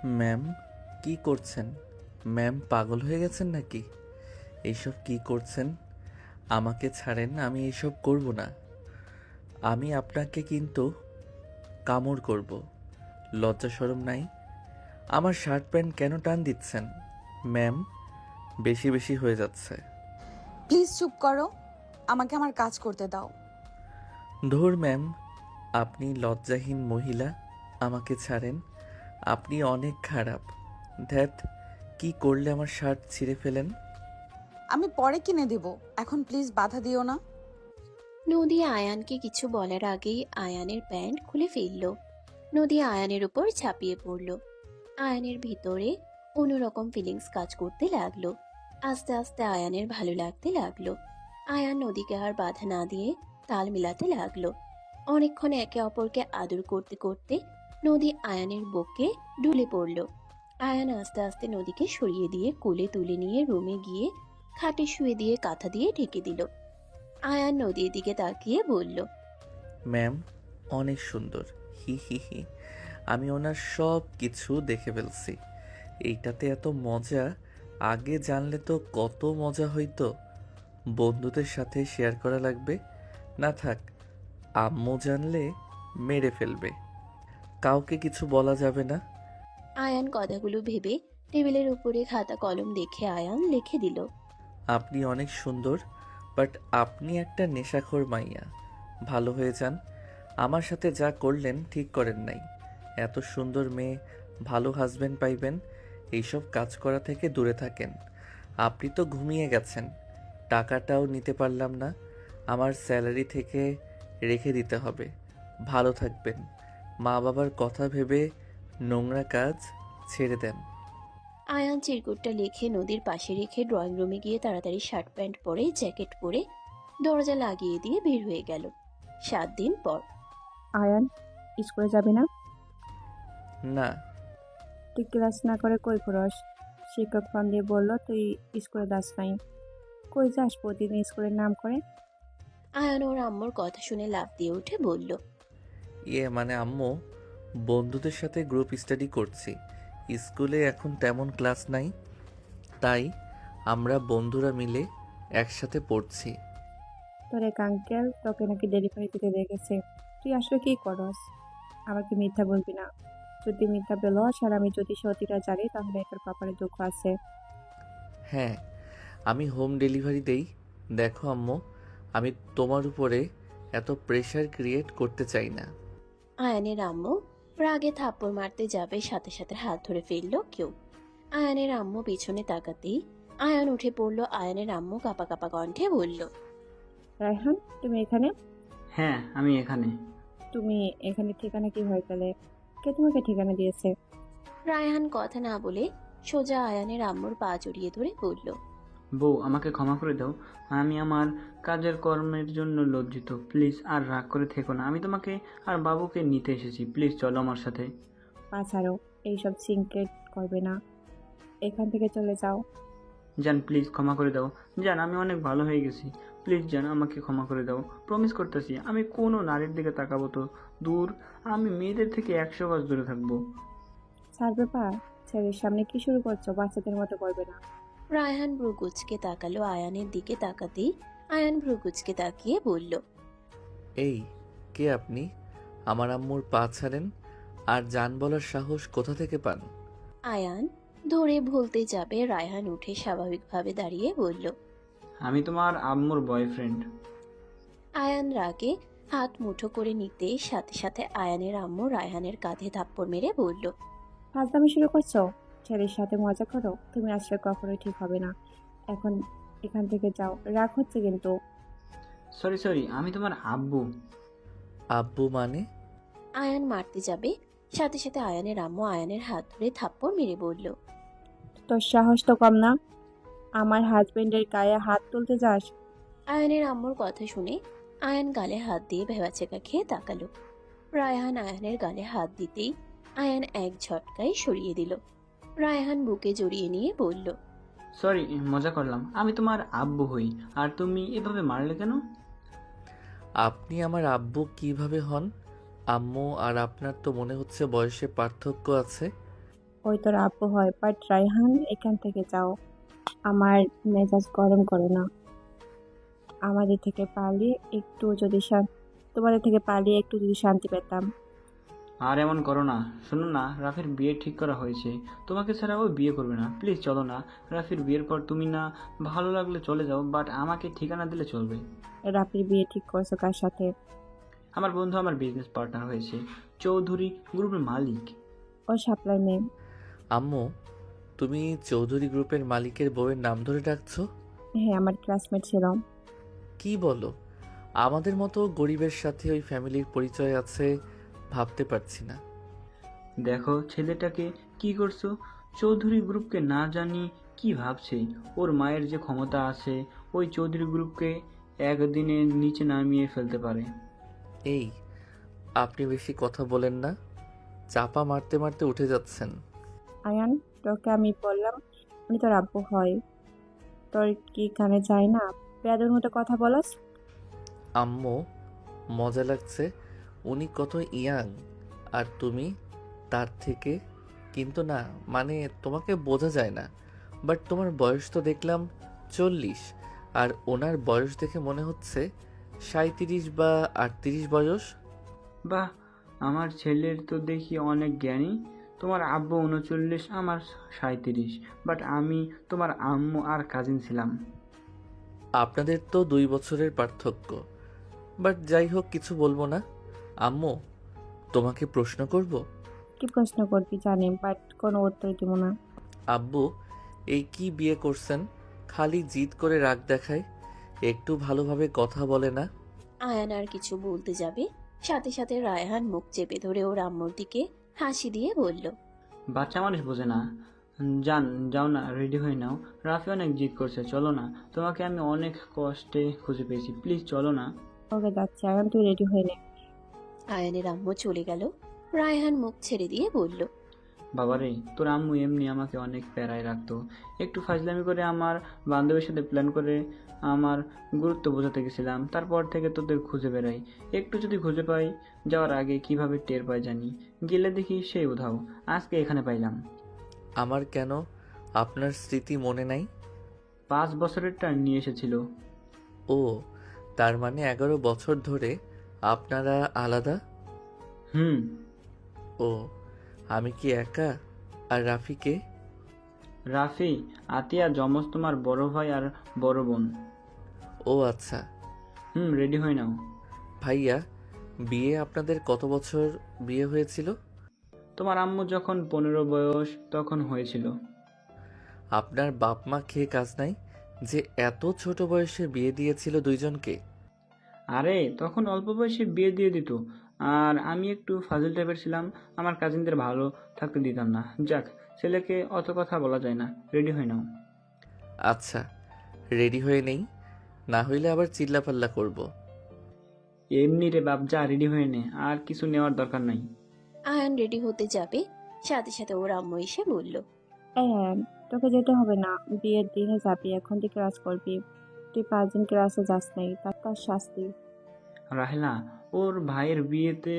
Ma'am, কি করছেন? Ma'am পাগল হয়ে গেছেন নাকি? এইসব কি করছেন? আমাকে ছাড়েন, আমি এইসব করব না। আমি আপনাকে কিন্তু কামড় করব। লজ্জা শরম নাই? আমার শার্ট প্যান্ট কেন টান দিচ্ছেন? ম্যাম, বেশি বেশি হয়ে যাচ্ছে। প্লিজ চুপ করো, আমাকে আমার কাজ করতে দাও। ধুর ম্যাম, আপনি লজ্জাহীন মহিলা, আমাকে ছাড়েন। আপনি অনেক খারাপ। ধ্যাত, কি করলে আমার শার্ট ছিঁড়ে ফেলেন? আমি পরে কিনে দেব, এখন প্লিজ বাধা দিও না। নদী আয়ানকে কিছু বলার আগেই আয়ানের প্যান্ট খুলে ফেলল। নদী আয়ানের উপর ঝাঁপিয়ে পড়ল। আয়ানের ভিতরে অন্যরকম ফিলিংস কাজ করতে লাগলো। আস্তে আস্তে আয়ানের ভালো লাগতে লাগলো। আয়ান নদীকে আর বাধা না দিয়ে তাল মিলাতে লাগলো। অনেকক্ষণ একে অপরকে আদর করতে করতে নদী আয়ানের বুকে ঢুলে পড়ল। আয়ান আস্তে আস্তে নদীকে সরিয়ে দিয়ে কোলে তুলে নিয়ে রুমে গিয়ে খাটে শুয়ে দিয়ে কাঁথা দিয়ে ঢেকে দিল। আয়ান নদীর দিকে তাকিয়ে বলল, ম্যাম, অনেক সুন্দর। হি হি হি। আমি ওনার সব কিছু দেখে ফেলছি। এইটাতে এত মজা, আগে জানলে তো কত মজা হইতো। বন্ধুদের সাথে শেয়ার করা লাগবে। না থাক, আম্মু জানলে মেরে ফেলবে। কাউকে কিছু বলা যাবে না। আয়ান কথাগুলো ভেবে টেবিলের উপরে খাতা কলম দেখে আয়ান লিখে দিল। আপনি অনেক সুন্দর, বাট আপনি একটা নেশাখোর মাইয়া। ভালো হয়ে যান। আমার সাথে যা করলেন ঠিক করেন নাই। এত সুন্দর মেয়ে, ভালো হাজবেন্ড পাইবেন, এইসব কাজ করা থেকে দূরে থাকেন। আপনি তো ঘুমিয়ে গেছেন, টাকাটাও নিতে পারলাম না। আমার স্যালারি থেকে রেখে দিতে হবে। ভালো থাকবেন। মা বাবার কথা ভেবে নোংরা কাজ ছেড়ে দেন। আয়ান চিরকুটটা লিখে নদীর পাশে রেখে ড্রয়িং রুমে গিয়ে তাড়াতাড়ি শার্ট প্যান্ট পরে জ্যাকেট পরে দরজা লাগিয়ে দিয়ে বের হয়ে গেল। 7 দিন পর। আয়ান, স্কুলে যাবি না? না। তুই ক্লাস না করে কই ঘুরস? শিক্ষক ফোন দিয়ে বললো তুই স্কুলে যাস নাই। কই যাস প্রতিদিন স্কুলের নাম করে? আয়ান ওর আম্মুর কথা শুনে লাফ দিয়ে উঠে বলল, মানে আম্মু, বন্ধুদের সাথে গ্রুপ স্টাডি করছি। স্কুলে এখন তেমন ক্লাস নাই, তাই আমরা বন্ধুরা মিলে একসাথে পড়ছি। তোর এক আঙ্কেল তোকে নাকি ডেলিভারি দিতে দেখেছে। তুই আসলে কি করস? আমাকে মিথ্যা বলবি না। যদি মিথ্যা বলস আর আমি যদি সত্যিটা জানি তাহলে তোর কপালে দুঃখ আছে। হ্যাঁ, আমি হোম ডেলিভারি দেই। দেখো আম্মু, আমি তোমার উপরে এত প্রেশার ক্রিয়েট করতে চাই না। আয়ানের আম্মু রাগে থাপ্পড় মারতে যাবে, সাথে সাথে হাত ধরে ফেললো কেউ। আয়ানের আম্মু পিছনে তাকাতেই আয়ান উঠে পড়ল। আয়ানের আম্মু কাঁপা কাঁপা কণ্ঠে বলল, রায়হান, তুমি এখানে? হ্যাঁ, আমি এখানে। তুমি এখানে ঠিকানা কি হয়ে গেলে? কে তোমাকে ঠিকানা দিয়েছে? রায়হান কথা না বলে সোজা আয়ানের আম্মুর পা জড়িয়ে ধরে বলল, বউ, আমাকে ক্ষমা করে দাও। আমি আমার কাজের কর্মের জন্য লজ্জিত। প্লিজ আর রাগ করে থেকো না। আমি তোমাকে আর বাবুকে নিতে এসেছি। প্লিজ চলো আমার সাথে। পা ছাড়ো, এইসব সিনক্রেট করবে না। এখান থেকে চলে যাও। জান, প্লিজ ক্ষমা করে দাও। জান, আমি অনেক ভালো হয়ে গেছি। প্লিজ জান, আমাকে ক্ষমা করে দাও। প্রমিস করতেছি আমি কোনো নারীর দিকে তাকাবো তো দূর, আমি মেয়েদের থেকে 100 গজ দূরে থাকবো। ছাড়বে পা? ছেলের সামনে কি শুরু করছো? বাচ্চাদের মতো করবে না। রায়হান ভ্রুকুচকে তাকালো। আয়ানের দিকে তাকাতেই আয়ান ভ্রুকুচকে তাকিয়ে বলল, এই, কে আপনি? আমার আম্মুর পা ছাড়েন। আর জান বলার সাহস কোথা থেকে পান? আয়ান ধরে ভুলতে যাবে, রায়হান উঠে স্বাভাবিকভাবে দাঁড়িয়ে বলল, আমি তোমার আম্মুর বয়ফ্রেন্ড। আয়ান রাগে হাত মুঠো করে নিতে সাথে সাথে আয়ানের আম্মু রায়হানের কাঁধে থাপ্পড় মেরে বলল, ফাজলামি শুরু করছো? ছেলের সাথে মজা করো? তুমি আসলে কখনোই ঠিক হবে না। এখন এখান থেকে যাও, রাগ হচ্ছে কিন্তু। সরি সরি, আমি তোমার আব্বু। আব্বু মানে? আয়ান মারতে যাবে, সাথে সাথে আয়ানের আম্মু আয়ানের হাত ধরে থাপ্পড় মেরে বলল, তোর সাহস তো কম না, আমার হাজবেন্ডের গায়ে হাত তুলতে যাস? আয়ানের আম্মুর কথা শুনে আয়ান গালে হাত দিয়ে ভেবাচেকা খেয়ে তাকালো। রায়হান আয়ানের গালে হাত দিতেই আয়ান এক ঝটকায় সরিয়ে দিল। রায়হান বুকে জড়িয়ে নিয়ে বলল, সরি, মজা করলাম। আমি তোমার আব্বু হই, আর তুমি এভাবে মারলে কেন? আপনি আমার আব্বু কিভাবে হন? আম্মু আর আপনার তো মনে হচ্ছে বয়সে পার্থক্য আছে। ওই তোর আব্বু হয়, বাট রায়হান এখান থেকে যাও। আমার মেজাজ গরম করো না। আমাদের থেকে পালিয়ে একটু যদি তোমাদের থেকে পালিয়ে একটু যদি শান্তি পেতাম। আর এমন করো না। শোনো না, রাফির বিয়ে ঠিক করা হয়েছে। তোমাকে ছাড়া ও বিয়ে করবে না। প্লিজ চলো না। রাফির বিয়ের পর তুমি না ভালো লাগলে চলে যাও, বাট আমাকে ঠিকানা দিলে চলবে। রাফির বিয়ে ঠিক করছো কার সাথে? আমার বন্ধু আমার বিজনেস পার্টনার হয়েছে, চৌধুরী গ্রুপের মালিক। ও সাপ্লাই মেয়ে। আম্মু, তুমি চৌধুরী গ্রুপের মালিকের বউয়ের নাম ধরে ডাকছো? হ্যাঁ, আমার ক্লাসমেট ছিল। কি বলো? আমাদের মতো গরিবের সাথে ওই ফ্যামিলির পরিচয় আছে, ভাবতে পারছি না। দেখো ছেলেটাকে কি করছো। চৌধুরী গ্রুপকে না জানি কি ভাবছে। ওর মায়ের যে ক্ষমতা আছে, ওই চৌধুরী গ্রুপকে একদিনে নিচে নামিয়ে ফেলতে পারে। এই, আপনি বেশি কথা বলেন না, চাপা মারতে মারতে উঠে যাচ্ছেন। আয়ান, তোকে আমি বললাম উনি তোর আব্বু হয়। তোর কি কানে যায় না? বেয়াদবের মতো কথা বলাস। আম্মু, মজা লাগছে। উনি কত ইয়াং আর তুমি তার থেকে, কিন্তু না, মানে তোমাকে বোঝা যায় না। বাট তোমার বয়স তো দেখলাম 40, আর ওনার বয়স দেখে মনে হচ্ছে 37 বা 38 বয়স। বাহ, আমার ছেলের তো দেখি অনেক জ্ঞানী। তোমার আব্বু 39, আমার 37, বাট আমি তোমার আম্মু আর কাজিন ছিলাম। আপনাদের তো 2 বছরের পার্থক্য। বাট যাই হোক, কিছু বলবো না। আম্মু, তোমাকে প্রশ্ন করব? কি প্রশ্ন করবি জানি, বাট কোনো উত্তর দিব না। আব্বু, এই কি বিয়ে করছেন? খালি জিদ করে রাগ দেখায়, একটু ভালোভাবে কথা বলে না। আয়ান আর কিছু বলতে যাবে, সাথে সাথে রায়হান মুখ চেপে ধরে ওর আম্মুর দিকে হাসি দিয়ে বলল, বাচ্চা মানুষ বোঝে না। যাও না, রেডি হয়ে নাও। রাফি অনেক জিদ করছে, চলো না। তোমাকে আমি অনেক কষ্টে খুঁজে পেয়েছি, প্লিজ চলো না। ওকে যাচ্ছে, আয়ান তুই রেডি হয়ে নে। আয়ানের আম্মু চলে গেল। রায়হান মুখ ছেড়ে দিয়ে বলল, বাবারে, তোর আম্মু এমনি আমাকে অনেক প্যারায় রাখতো। একটু ফাজলামি করে আমার বান্ধবীর সাথে প্ল্যান করে আমার গুরুত্ব বোঝাতে গেছিলাম। তারপর থেকে তোদের খুঁজে বেড়াই। একটু যদি খুঁজে পাই, যাওয়ার আগে কিভাবে টের পাই জানি। গেলে দেখি সেই উধাও। আজকে এখানে পাইলাম। আমার কেন আপনার স্মৃতি মনে নাই? 5 বছরেরটা নিয়ে এসেছিল। ও, তার মানে 11 বছর ধরে আপনারা আলাদা? হুম। ও, আমি কি একা? আর রাফিকে? রাফি, আতিয়া যমজ তোমার বড় ভাই আর বড় বোন। ও আচ্ছা। রেডি হয়ে নাও। ভাইয়া, বিয়ে আপনাদের কত বছর বিয়ে হয়েছিল? তোমার আম্মু যখন 15 বয়স তখন হয়েছিল। আপনার বাপ মা খেয়ে কাজ নাই যে এত ছোট বয়সে বিয়ে দিয়েছিল দুইজনকে। আরে তখন অল্প বয়সে বিয়ে দিয়ে দিত। আর আমি একটু ফাজিল টাইপের ছিলাম, আমার কাজিনদের ভালো থাকতে দিতাম না। যাক, ছেলেকে অত কথা বলা যায় না। রেডি হয়ে নাও। আচ্ছা, রেডি হয়ে নেই, না হইলে আবার চিল্লাপাল্লা করব। এমনি রে বাপ, যা রেডি হয়ে নে, আর কিছু নেওয়ার দরকার নাই। আয়ান রেডি হতে যাবে, সাথে সাথে ওর আম্মু এসে বলল, এই আয়ান, তোকে যেতে হবে না। বিয়ের দিনে যাবি, এখন থেকে ক্লাস করবি। তুই 5 দিন ক্লাসে যাস নাই, তার শাস্তি। রাহেলা, ওর ভাইয়ের বিয়েতে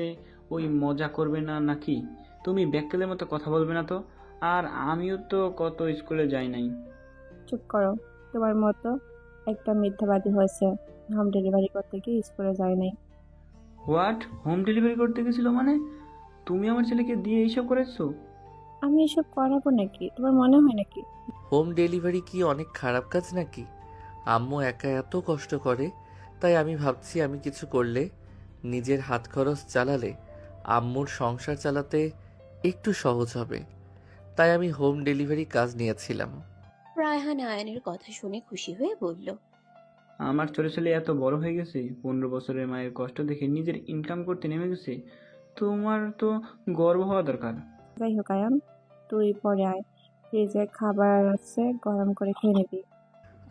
ওই মজা করবে না নাকি? তুমি ব্যাককেলের মতো কথা বলবে না তো। আর আমিও তো কত স্কুলে যাই নাই। চুপ করো। তোমার মতো একটা মিথ্যাবাদী হয়েছে। হোম ডেলিভারি করতে গিয়ে স্কুলে যায় নাই। হোয়াট? হোম ডেলিভারি করতে গেছিল মানে? তুমি আমার ছেলেকে দিয়ে এইসব করেছো? আমি এসব করাবো নাকি? তোমার মনে হয় নাকি? হোম ডেলিভারি কি অনেক খারাপ কাজ নাকি? আম্মু একা এত কষ্ট করে, তাই আমি ভাবছি আমি কিছু করলে, নিজের হাত খরচ চালালে আম্মুর সংসার চালাতে একটু সহজ হবে। তাই আমি হোম ডেলিভারি কাজ নিয়েছিলাম। রায়হান আয়ানের কথা শুনে খুশি হয়ে বলল, আমার ছোট ছেলে এত বড় হয়ে গেছে, 15 বছরের মায়ের কষ্ট দেখে নিজের ইনকাম করতে নেমে গেছে। তোমার তো গর্ব হওয়া দরকার। যাই হোক আয়ান, তুই পরে আয়। ফ্রিজে খাবার আছে, গরম করে খেয়ে নিবি।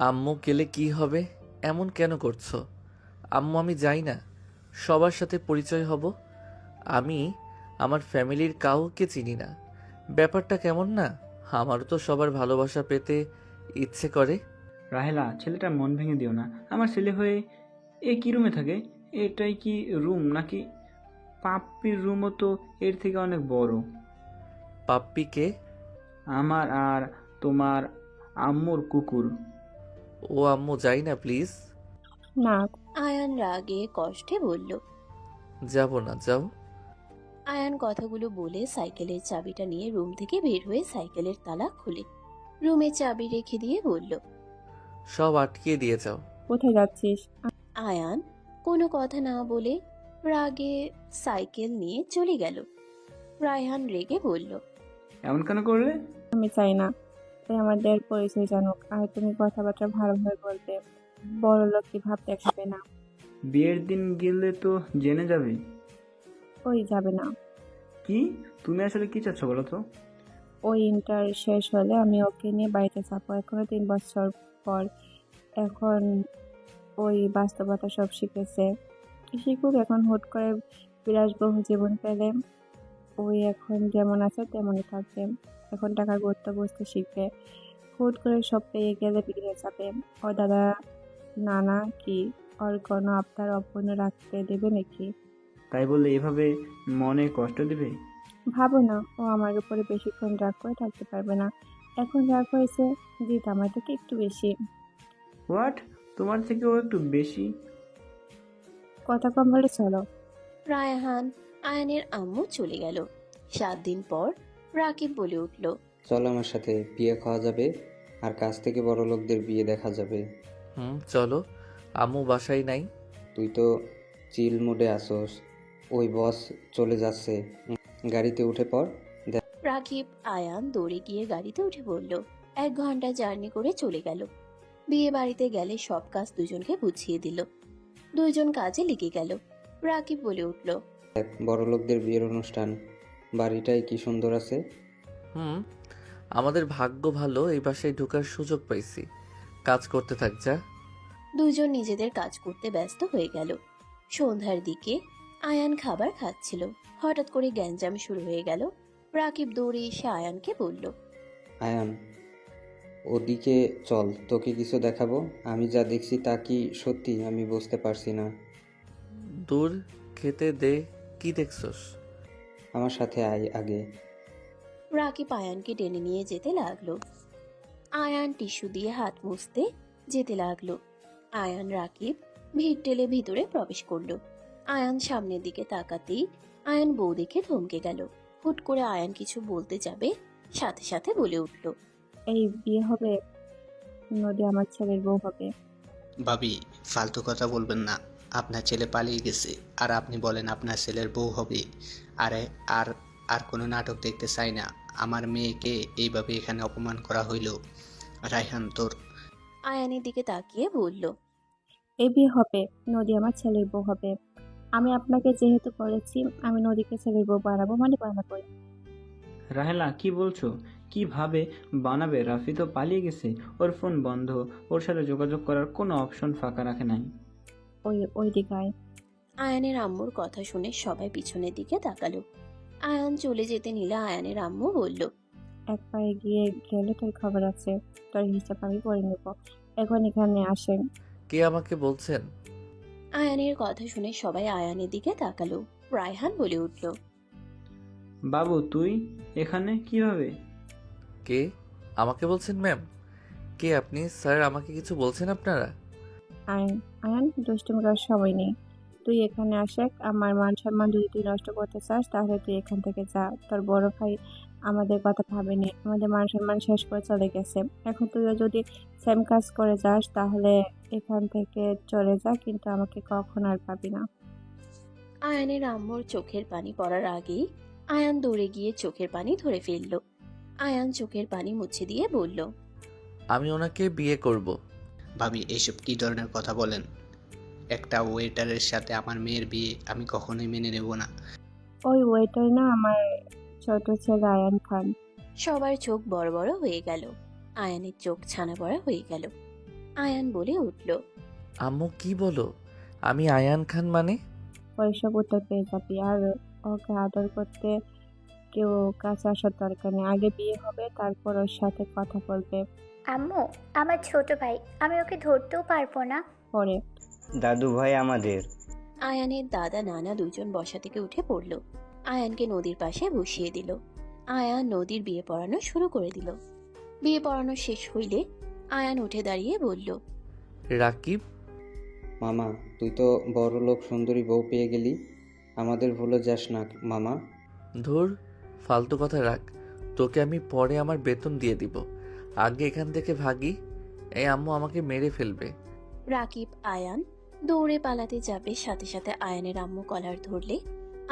আম্মু গেলে কি হবে? এমন কেন করছো? আম্মু, আমি যাই না, সবার সাথে পরিচয় হব। আমি আমার ফ্যামিলির কাউকে চিনি না। ব্যাপারটা কেমন না? আমারও তো সবার ভালোবাসা পেতে ইচ্ছে করে। রাহেলা, ছেলেটার মন ভেঙে দিও না। আমার ছেলে হয়ে এ কি রুমে থাকে? এটাই কি রুম নাকি? পাপ্পির রুমও তো এর থেকে অনেক বড়। পাপ্পিকে? আমার আর তোমার আম্মুর কুকুর। ও আম্মু যাই না প্লিজ। না, আয়ান রাগে কষ্টে বলল। যাব না, যাও। আয়ান কথাগুলো বলে সাইকেলের চাবিটা নিয়ে রুম থেকে বের হয়ে সাইকেলের তালা খুলে রুমে চাবি রেখে দিয়ে বলল। সব আটকিয়ে দিয়ে যাও। কোথায় যাচ্ছিস? আয়ান কোনো কথা না বলে রাগে সাইকেল নিয়ে চলে গেল। রায়হান রেগে বলল। এমন কেন করলে? আমি চাই না তাই আমাদের পরিচয় জানুক, আর তুমি কথাবার্তা ভালোভাবে বলবে। বড় লোক কি ভাব দেখাবে না। বিয়ের দিন গেলে তো জেনে যাবে। ওই যাবে না। কি? তুমি আসলে কি চাচ্ছ বলো তো? ওই ইন্টার শেষ হলে আমি ওকে নিয়ে বাড়িতে যাবো, এখনো 3 বছর পর। এখন ওই বাস্তবতা সব শিখেছে, শিখুক। এখন হুট করে বিলাসবহুল জীবন পেলে ওই এখন যেমন আছে তেমনই থাকবে। এখন টাকার গুরুত্ব বুঝতে শিখবে। হুট করে সব পেয়ে গেলে বিগড়ে যাবে। ও দাদা নানা কি ওর কোনো আবদার অপূর্ণ রাখতে দেবে নাকি? তাই বললে এভাবে মনে কষ্ট দিবে? ভাবো না, ও আমার উপরে বেশিক্ষণ রাগ করে থাকতে পারবে না। এখন রাগ হয়েছে জিত আমার থেকে একটু বেশি। হোয়াট? তোমার থেকেও একটু বেশি? কথা কম বলে চলো। রায়হান আয়ানের আম্মু চলে গেল। 7 দিন পর রাকিব বলে উঠল। চল আমার সাথে, বিয়ে খাওয়া যাবে আর কাছ থেকে বড় লোকদের বিয়ে দেখা যাবে। চলো। আম্মু বাসায় নাই। তুই তো চিল মুডে আসোস। ওই বস চলে যাচ্ছে, গাড়িতে উঠে পড়। রাকিব আয়ান দৌড়ে গিয়ে গাড়িতে উঠে পড়ল। 1 ঘন্টা জার্নি করে চলে গেল। বিয়ে বাড়িতে গেলে সব কাজ দুজনকে বুঝিয়ে দিল। দুইজন কাজে লেগে গেল। রাকিব বলে উঠল। দেখ বড় লোকদের বিয়ের অনুষ্ঠান, বাড়িটাই কি সুন্দর আছে। আমাদের ভাগ্য ভালো, এই বাসায় ঢোকার সুযোগ পাইছি। কাজ করতে থাক যা। দুজন নিজেদের কাজ করতে ব্যস্ত হয়ে গেল। সন্ধ্যার দিকে আয়ান খাবার খাচ্ছিল। হঠাৎ করে গ্যাঞ্জাম শুরু হয়ে গেল। রাকিব দৌড়ে এসে আয়ানকে বলল। আয়ান, ওদিকে চল, তোকে কিছু দেখাবো। আমি যা দেখছি তা কি সত্যি আমি বুঝতে পারছি না। দূর, খেতে দে। কি দেখছস? আমার সাথে আয় আগে। রাকিব আয়ানকে টেনে নিয়ে যেতে লাগলো। আয়ান টিস্যু দিয়ে হাত মুছতে যেতে লাগলো। আয়ান রাকিব ভিড় ঠেলে ভিতরে প্রবেশ করলো। আয়ান সামনের দিকে তাকাতেই আয়ান বউ দেখে থমকে গেল। হুট করে আয়ান কিছু বলতে যাবে, সাথে সাথে বলে উঠল। এই বিয়ে হবে, নদী আমার ছেলের বউ হবে। ভাবি, ফালতু কথা বলবেন না। আপনার ছেলে পালিয়ে গেছে আর আপনি বলেন আপনার ছেলের বউ হবে। আরে আর আর কোনো নাটক দেখতে চাই না। আমার মেয়েকে এইভাবে এখানে অপমান করা হইল। রায়হান তোর। আয়ানের দিকে তাকিয়ে বলল। এই বিয়ে হবে, নদী আমার ছেলের বউ হবে। আমি আপনাকে যেহেতু বলেছি আমি নদীকে ছেলের বউ বানাবো মানে বানাবোই। রাহেলা, কি বলছো? কিভাবে বানাবে? রাফি তো পালিয়ে গেছে, ওর ফোন বন্ধ, ওর সাথে যোগাযোগ করার কোনো অপশন ফাঁকা রাখে নাই। ওই দিকায়। আয়ানের আম্মুর কথা শুনে সবাই পিছনের দিকে তাকালো। আয়ান চলে যেতে নিলে আয়ানের আম্মু বলল। এক পায়ে গিয়ে গেলে তোর খবর আছে, তোর হিসাব আমি করে নেব। এখন এখানে আসেন। কে আমাকে বলছেন? আয়ানের কথা শুনে সবাই আয়ানের দিকে তাকালো। রায়হান বলে উঠল। বাবু তুই এখানে কিভাবে? কে আমাকে বলছেন ম্যাম? কে আপনি স্যার? আমাকে কিছু বলছেন আপনারা? আয়ান দুষ্টুমি করার সময় নেই। তুই এখানে আসে, আমার মান সম্মান যদি তুই নষ্ট করতে চাস তাহলে তুই এখান থেকে যা। তোর বড় ভাই আমাদের কথা ভাবেনি, আমাদের মান সম্মান শেষ করে চলে গেছে। এখন তুইও যদি সেম কাজ করে যাস তাহলে এখান থেকে চলে যা, কিন্তু আমাকে কখনো আর পাবি না। আয়ানের আম্মুর চোখের পানি পড়ার আগেই আয়ান দৌড়ে গিয়ে চোখের পানি ধরে ফেলল। আয়ান চোখের পানি মুছে দিয়ে বলল। আমি ওনাকে বিয়ে করব। ভাবি, এইসব কি ধরনের কথা বলেন? একটা ওয়েটারের সাথে আমার মেয়ের বিয়ে আমি কখনোই মেনে নেব না। ওই ওয়েটার না আমার ছোট ছেলে আয়ান খান। সবার চোখ বড় বড় হয়ে গেল। আয়ানের চোখ ছানা বড়া হয়ে গেল। আয়ান বলে উঠল। আম্মু কি বলো? আমি আয়ান খান মানে? ওইসব উত্তর পেয়ে যাবি। আর ওকে আদর করতে কেউ কাছে আসার দরকার নেই। আগে বিয়ে হবে, তারপর ওর সাথে কথা বলবে। আম্মু, আমার ছোট ভাই, আমি ওকে ধরতেও পারবো না। পরে দাদু ভাই আমাদের। আয়ানের দাদা নানা দুজন বসা থেকে উঠে পড়ল। আয়ানকে নদীর পাশে বসিয়ে দিল। আয়ান নদীর বিয়ে পড়ানো শুরু করে দিল। বিয়ে পড়ানো শেষ হইলে আয়ান উঠে দাঁড়িয়ে বলল, রাকিব, মামা, তুই তো বড় লোক সুন্দরী বউ পেয়ে গেলি, আমাদের ভুলে যাস না মামা। ধুর, ফালতু কথা রাখ। তোকে আমি পরে আমার বেতন দিয়ে দিব। আগে এখান থেকে ভাগি। এই আম্মু আমাকে মেরে ফেলবে। রাকিব আয়ান দৌড়ে পালাতে যাবে, সাথে সাথে আয়ানের আম্মু কলার ধরলে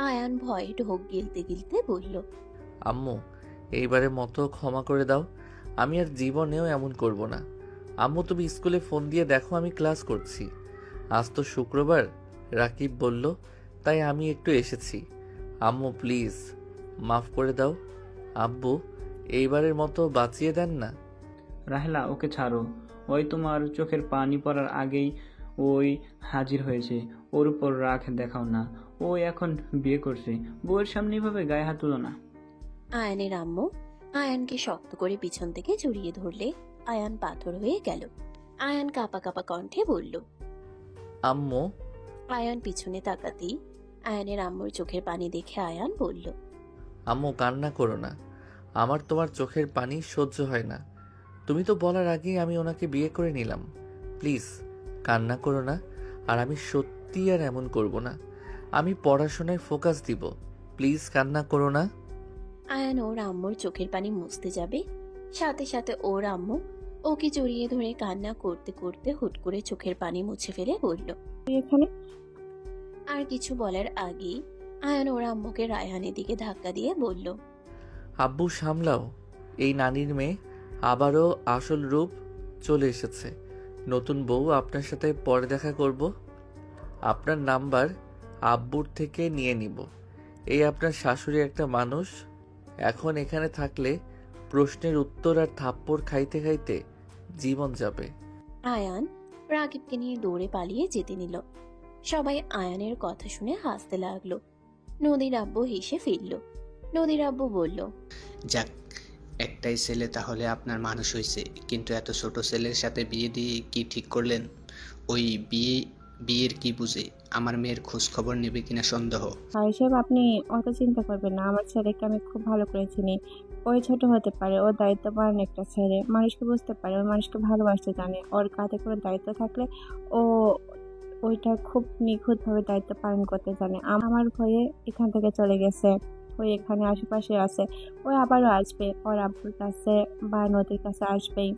আয়ান ভয়ে ঢোক গিলতে গিলতে বলল, আম্মু, এইবারের মতো ক্ষমা করে দাও। আমি আর জীবনেও এমন করব না। আম্মু, তুমি স্কুলে ফোন দিয়ে দেখো আমি ক্লাস করছি। আজ তো শুক্রবার, রাকিব বলল, তাই আমি একটু এসেছি। আম্মু প্লিজ মাফ করে দাও। আব্বু, এইবারের মতো বাঁচিয়ে দেন না। রাহেলা, ওকে ছাড়ো। ওই তোমার চোখের পানি পড়ার আগেই ওই হাজির হয়েছে। ওর উপর রাগ দেখাও না। ও এখন বিয়ে করছে। বউয়ের সামনে এভাবে গায়ে হাত তুলো না। আয়ানের আম্মু আয়ানকে শক্ত করে পিছন থেকে জড়িয়ে ধরলে আয়ান পাথর হয়ে গেল। আয়ান কাঁপা কাঁপা কণ্ঠে বলল, আম্মু, আয়ান পিছনে তাকাতেই আয়ানের আম্মুর চোখের পানি দেখে আয়ান বলল, আম্মু কান্না করো না। আমার তোমার চোখের পানি সহ্য হয় না। তুমি তো বলার আগেই আমি ওনাকে বিয়ে করে নিলাম। প্লিজ কান্না করো না। আর আমি সত্যি আর এমন করব না। আমি পড়াশোনায় ফোকাস দিব। প্লিজ কান্না করো না। আয়ান ওর আম্মুর চোখের পানি মুছতে যাবে, সাথে সাথে ওর আম্মু ওকে জড়িয়ে ধরে কান্না করতে করতে হুট করে চোখের পানি মুছে ফেলে বলল। তুই এখানে? আর কিছু বলার আগেই আয়ান ওর আম্মুকে রায়হানের দিকে ধাক্কা দিয়ে বলল, আব্বু সামলাও। এই নানির মেয়ে আবারও আসল রূপ চলে এসেছে। নতুন বউ আপনার সাথে পরে দেখা করব। আপনার নাম্বার আব্বুর থেকে নিয়ে নিব। এই আপনার শাশুড়ি একটা মানুষ। এখন এখানে থাকলে প্রশ্নের উত্তর আর থাপ্পড় খাইতে খাইতে জীবন যাবে। আয়ান রাকিবকে নিয়ে দৌড়ে পালিয়ে যেতে নিল। সবাই আয়ানের কথা শুনে হাসতে লাগলো। নদীর আব্বু হেসে ফিরল। নদীর আব্বু বলল, যাক, একটাই ছেলে তাহলে আপনার মানুষ হয়েছে, কিন্তু এত ছোট ছেলের সাথে বিয়ে দিয়ে কি ঠিক করলেন? ওই বিয়ের কি বুঝে আমার মেয়ের খোঁজ খবর নেবে কিনা সন্দেহ। ভাই সাহেব, আপনি অত চিন্তা করবেন না। আমার ছেলেকে আমি খুব ভালো করে চিনি। ওই ছোট হতে পারে, ও দায়িত্ববান একটা ছেলে, মানুষকে বুঝতে পারে, ও মানুষকে ভালোবাসতে জানে। ওর কাঁধে কোনো দায়িত্ব থাকলে ও ওইটা খুব নিখুঁতভাবে দায়িত্ব পালন করতে জানে। আমার ভয়ে এখান থেকে চলে গেছে। ওই এখানে আশেপাশে আছে। ও আবারও আসবে, ওর আব্বুর কাছে বা নদীর কাছে আসবেই।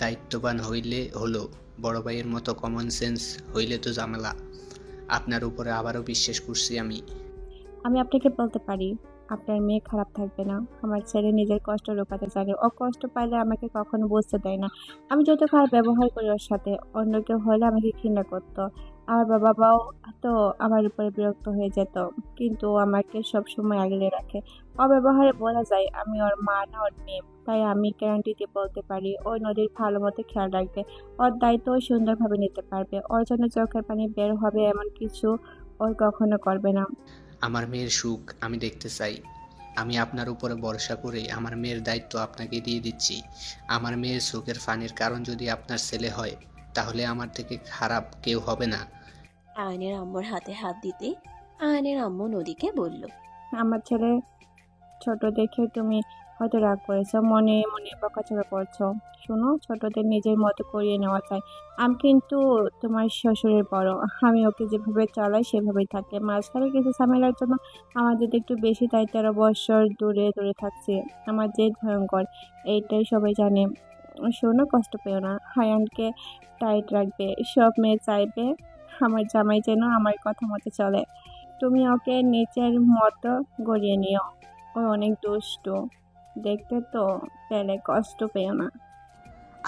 দায়িত্ববান হইলে হলো, বড় ভাইয়ের মতো কমন সেন্স হইলে তো ঝামেলা। আপনার উপরে আবারও বিশ্বাস করছি আমি। আমি আপনাকে বলতে পারি, আপনার মেয়ে খারাপ থাকবে না। আমার ছেলে নিজের কষ্ট লুকাতে জানে। ও কষ্ট পাইলে আমাকে কখনো বুঝতে দেয় না। আমি যত খারাপ ব্যবহার করি ওর সাথে, অন্য কেউ হলে আমাকে ঘৃণা করতো। আমার বাবাও তো আমার উপরে বিরক্ত হয়ে যেত, কিন্তু ও আমাকে সবসময় আগলে রাখে। ওর ব্যবহারে বোঝা যায় আমি ওর মা না ওর মেয়ে। তাই আমি গ্যারান্টি দিয়ে বলতে পারি, ওই নদীর ভালো মতো খেয়াল রাখবে। ওর দায়িত্ব ও সুন্দরভাবে নিতে পারবে। ওর জন্য চোখের পানি বের হবে এমন কিছু ওর কখনো করবে না। আমার মেয়ের সুখ আমি দেখতে চাই। আমি আপনার উপরে ভরসা করে আমার মেয়ের দায়িত্ব আপনাকে দিয়ে দিচ্ছি। আমার মেয়ের সুখের ফানির কারণ যদি আপনার ছেলে হয়, তাহলে আমার থেকে খারাপ কেউ হবে না। আয়নের আম্মুর হাতে হাত দিতে আয়নের আম্মু নদীকে বলল, আমার ছেলে ছোট দেখে তুমি হয়তো রাগ করেছো, মনে মনে বকাঝকা করছো। শোনো, ছোটদের নিজের মতো করিয়ে নেওয়া চাই। আমি কিন্তু তোমার শ্বশুরের বড়। আমি ওকে যেভাবে চালাই সেভাবেই থাকে। মাঝখানে কিছু ঝামেলার জন্য আমাদের একটু বেশি, তাই 13 বছর দূরে দূরে থাকছে। আমার জেদ ভয়ঙ্কর, এইটাই সবাই জানে। শোনো, কষ্ট পেও না। হায়ানকে টাইট রাখবে। সব মেয়ে চাইবে আমার জামাই যেন আমার কথা মতো চলে। তুমি ওকে নিচের মতো গড়িয়ে নিও। ও অনেক দুষ্টু দেখতে, তো পেলে কষ্ট পেও না।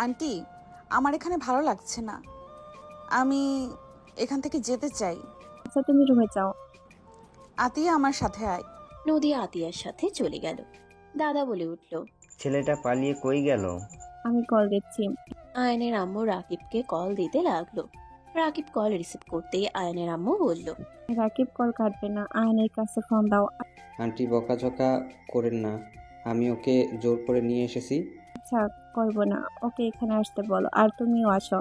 আন্টি, আমার এখানে ভালো লাগছে না। আমি এখান থেকে যেতে চাই। আচ্ছা, তুমি রুমে যাও। আতিয়া আমার সাথে আয়। নদী আতিয়ার সাথে চলে গেল। দাদা বলে উঠল, ছেলেটা পালিয়ে কই গেল? আমি কল দিচ্ছি। আয়নের আম্মু রাকিবকে কল দিতে লাগলো। রাকিব কল রিসিভ করতেই আয়নের আম্মু বলল, রাকিব কল কাটবে না, আয়নের কাছে ফোন দাও। আন্টি বকাঝকা করেন না, আমি ওকে জোর করে নিয়ে এসেছি। আচ্ছা, করবো না। ওকে এখানে আসতে বলো, আর তুমিও আসো।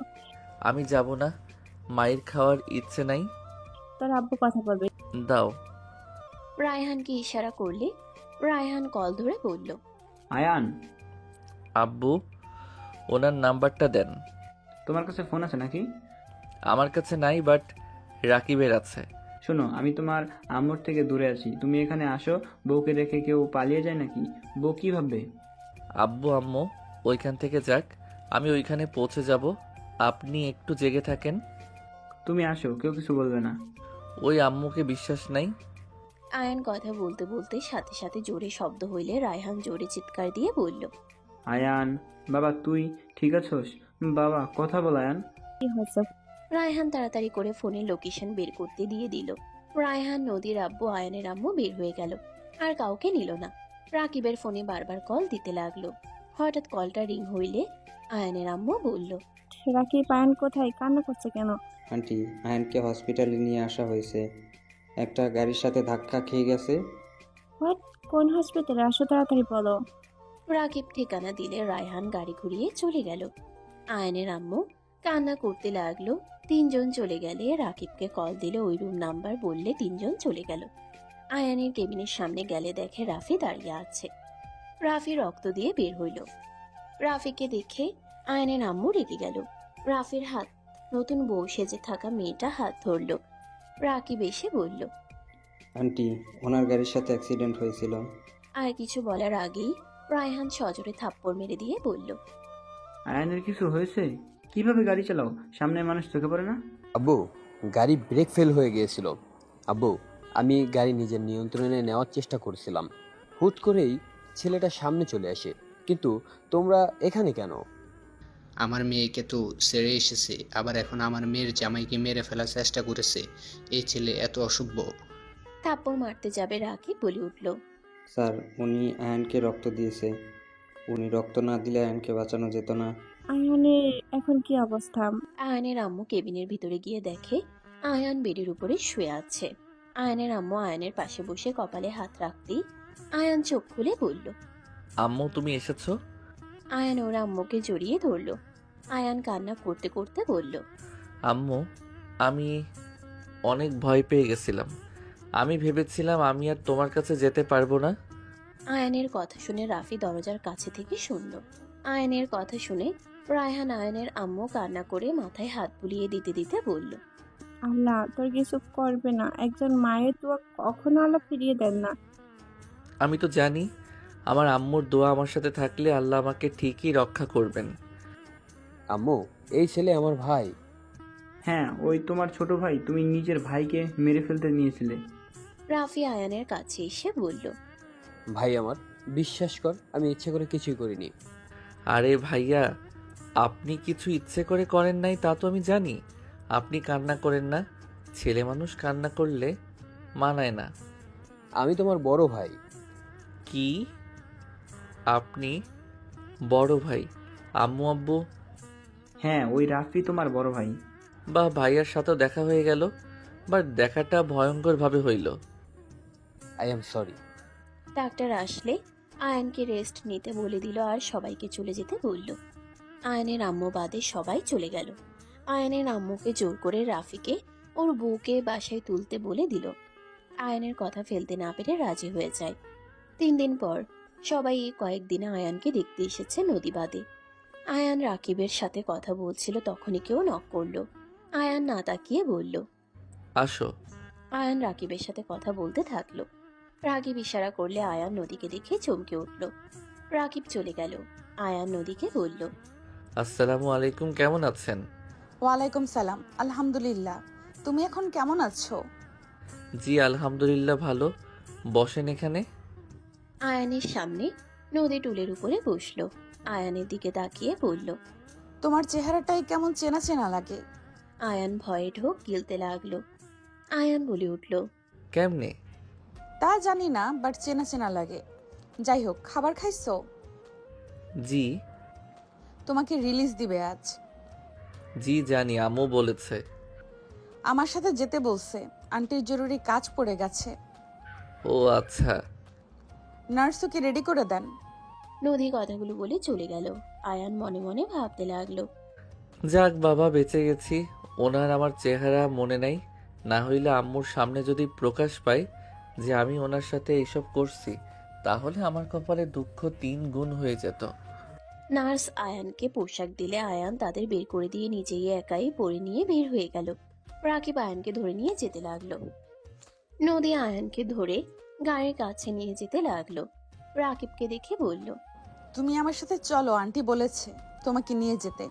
আমি যাব না। মায়ের খাওয়ার ইচ্ছে নাই। তোর আব্বু কথা বলবে। দাও। রায়হানকে ইশারা করলে রায়হান কল ধরে বলল, আয়ান, আব্বু, ওনার নাম্বারটা দেন। তোমার কাছে ফোন আছে নাকি? আমার কাছে নাই, বাট রাকিবের আছে। শোনো, আমি তোমার আম্মুর থেকে দূরে আছি, তুমি এখানে আসো। বউকে রেখে কেউ পালিয়ে যায় নাকি? বউ কী ভাববে? আব্বু আম্মু ওইখান থেকে যাক, আমি ওইখানে পৌঁছে যাব। আপনি একটু জেগে থাকেন। তুমি আসো, কেউ কিছু বলবে না। ওই আম্মুকে বিশ্বাস নাই। আয়ান কথা বলতে বলতে সাথে সাথে জোরে শব্দ হইলে রায়হান জোরে চিৎকার দিয়ে বলল, আয়ান, বাবা তুই ঠিক আছোস? বাবা কথা বল আয়ান। কি হয়েছে? রায়হান তাড়াতাড়ি করে ফোনের লোকেশন বের করতে দিয়ে দিল। রায়হান, নদীর আব্বু, আয়ানের আম্মু বের হয়ে গেল। আর কাউকে নিল না। রাকিবের ফোনে বারবার কল দিতে লাগলো। হঠাৎ কলটা রিং হইলে আয়ানের আম্মু বলল, রাকিব আয়ান কোথায়? কান্না করছে কেন? আন্টি, আয়নকে হসপিটালে নিয়ে আসা হয়েছে। একটা গাড়ির সাথে ধাক্কা খেয়ে গেছে। হোয়াট? কোন হসপিটালে? আসো তাড়াতাড়ি বলো। রাকিব ঠিকানা দিলে রায়হান গাড়ি ঘুরিয়ে চলে গেল। আয়ানের আম্মু কান্না করতে লাগলো। 3 জন চলে গেলে রাকিবকে কল দিলে ওই রুম নাম্বার বললে 3 জন চলে গেল। আয়ানের কেবিনের সামনে গেলে দেখে রাফি দাঁড়িয়ে আছে। রাফি রক্ত দিয়ে বের হইল। রাফিকে দেখে আয়ানের আম্মু রেগে গেল। রাফির হাত নতুন বউ সেজে থাকা মেয়েটা হাত ধরল। রাকিব এসে বলল, আন্টি, ওনার গাড়ির সাথে অ্যাক্সিডেন্ট হয়েছিল। আর কিছু বলার আগেই রায়হান সজোরে থাপ্পড় মেরে দিয়ে বলল, আয়ানের কিছু হয়েছে? কিভাবে গাড়ি চালাও? সামনে মানুষ চোখে পড়ে না? আব্বু, গাড়ি ব্রেক ফেল হয়ে গিয়েছিল। আব্বু, আমি গাড়ি নিজের নিয়ন্ত্রণে নেওয়ার চেষ্টা করছিলাম। হুট করেই ছেলেটা সামনে চলে আসে। কিন্তু তোমরা এখানে কেন? আমার মেয়েকে তো ছেড়ে এসেছে, আবার এখন আমার মেয়ের জামাইকে মেরে ফেলার চেষ্টা করেছে। এই ছেলে এত অসভ্য। থাপ্পড় মারতে যাবে রাকিব বলে উঠল, স্যার, উনি আয়নকে রক্ত দিয়েছে। উনি রক্ত না দিলে আয়নকে বাঁচানো যেত না। আয়ানের এখন কি অবস্থা? আয়ানের আম্মু কেবিনের ভিতরে গিয়ে দেখে আয়ান বেডের উপরে শুয়ে আছে। আয়ানের আম্মু আয়ানের পাশে বসে কপালে হাত রাখতেই আয়ান চোখ খুলে বলল, আম্মু তুমি এসেছো? আয়ান ওর আম্মুকে জড়িয়ে ধরল। আয়ান কান্না করতে করতে বলল, আম্মু, আমি অনেক ভয় পেয়ে গেছিলাম। আমি ভেবেছিলাম আমি আর তোমার কাছে যেতে পারবো না। আয়ানের কথা শুনে রাফি দরজার কাছে থেকে শুনল। আয়ানের কথা শুনে রায়হান আয়ানের আম্মু কান্না করে মাথায় হাত বুলিয়ে দিতে দিতে বলল, আল্লাহ তোর কিছু করবে না। একজন মায়ের দোয়া কখনো আল্লাহ ফিরিয়ে দেন না। আমি তো জানি আমার আম্মুর দোয়া আমার সাথে থাকলে আল্লাহ আমাকে ঠিকই রক্ষা করবেন। আম্মু, এই ছেলে আমার ভাই। হ্যাঁ, ওই তোমার ছোট ভাই। তুমি নিজের ভাইকে মেরে ফেলতে নিয়েছিলে। রাফি আয়ানের কাছে এসে বলল, ভাই আমার, বিশ্বাস কর, আমি ইচ্ছে করে কিছুই করিনি। আরে ভাইয়া, আপনি কিছু ইচ্ছে করে করেন নাই তা তো আমি জানি। আপনি কান্না করেন না। ছেলে মানুষ কান্না করলে মানায় না। আমি তোমার বড় ভাই। কি? আপনি বড় ভাই? আম্মু আব্বু? হ্যাঁ, ওই রাফি তোমার বড় ভাই। বা ভাইয়ার সাথেও দেখা হয়ে গেল, বাট দেখাটা ভয়ঙ্করভাবে হইল। I am sorry. ডাক্তার আসলে আয়ানকে রেস্ট নিতে বলে দিল আর সবাইকে চলে যেতে বলল। আয়ানের আম্মু বাদে সবাই চলে গেল। আয়ানের আম্মুকে জোর করে রাফিকে ওর বউকে বাসায় তুলতে বলে দিল। আয়ানের কথা ফেলতে না পেরে রাজি হয়ে যায়। 3 দিন পর সবাই এই কয়েকদিনে আয়ানকে দেখতে এসেছে নদী বাদে। আয়ান রাকিবের সাথে কথা বলছিল, তখনই কেউ নক করলো। আয়ান না তাকিয়ে বলল, আসো। আয়ান রাকিবের সাথে কথা বলতে থাকলো। রাকিব ইশারা করলে আয়ান নদীকে দেখে চমকে উঠল। রাকিব চলে গেল। আয়ান নদীকে বলল, আসসালামু আলাইকুম, কেমন আছেন? ওয়ালাইকুম সালাম, আলহামদুলিল্লাহ। তুমি এখন কেমন আছো? জি আলহামদুলিল্লাহ ভালো। বসেন এখানে। আয়ানের সামনে নদী টুলের উপরে বসলো। আয়ানের দিকে তাকিয়ে বলল, তোমার চেহারাটাই কেমন চেনা চেনা লাগে। আয়ান ভয়ে ঢোক গিলতে লাগলো। আয়ান বলে উঠল, কেমনে? তা জানি না, বাট চেনা চেনা লাগে। যাই হোক, খাবার খাইছো? জি। তোমাকে রিলিজ দিবে আজ। জি জানি, আম্মু বলেছে। আমার সাথে যেতে বলছে। আন্টির জরুরি কাজ পড়ে গেছে। ও আচ্ছা। নার্সকে রেডি করে দেন। নদী কথাগুলো বলে চলে গেল। আয়ান মনে মনে ভাবতে লাগলো, যাক বাবা, বেঁচে গেছি। ওনার আমার চেহারা মনে নাই, না হইলে আম্মুর সামনে যদি প্রকাশ পাই যে আমি ওনার সাথে এইসব করছি, তাহলে আমার কপালে দুঃখ 3 গুণ হয়ে যেত। নার্স আয়ানকে পোশাক দিলে আয়ান তাদের বের করে দিয়ে নিজেই একাই পরে নিয়ে বের হয়ে গেল। রাকিব আয়ানকে ধরে নিয়ে যেতে লাগলো। নদী আয়ানকে ধরে গাড়ির কাছে নিয়ে যেতে লাগলো। রাকিবকে দেখে বলল, তুমি আমার সাথে চলো, আন্টি বলেছে তোমাকে নিয়ে যেতে।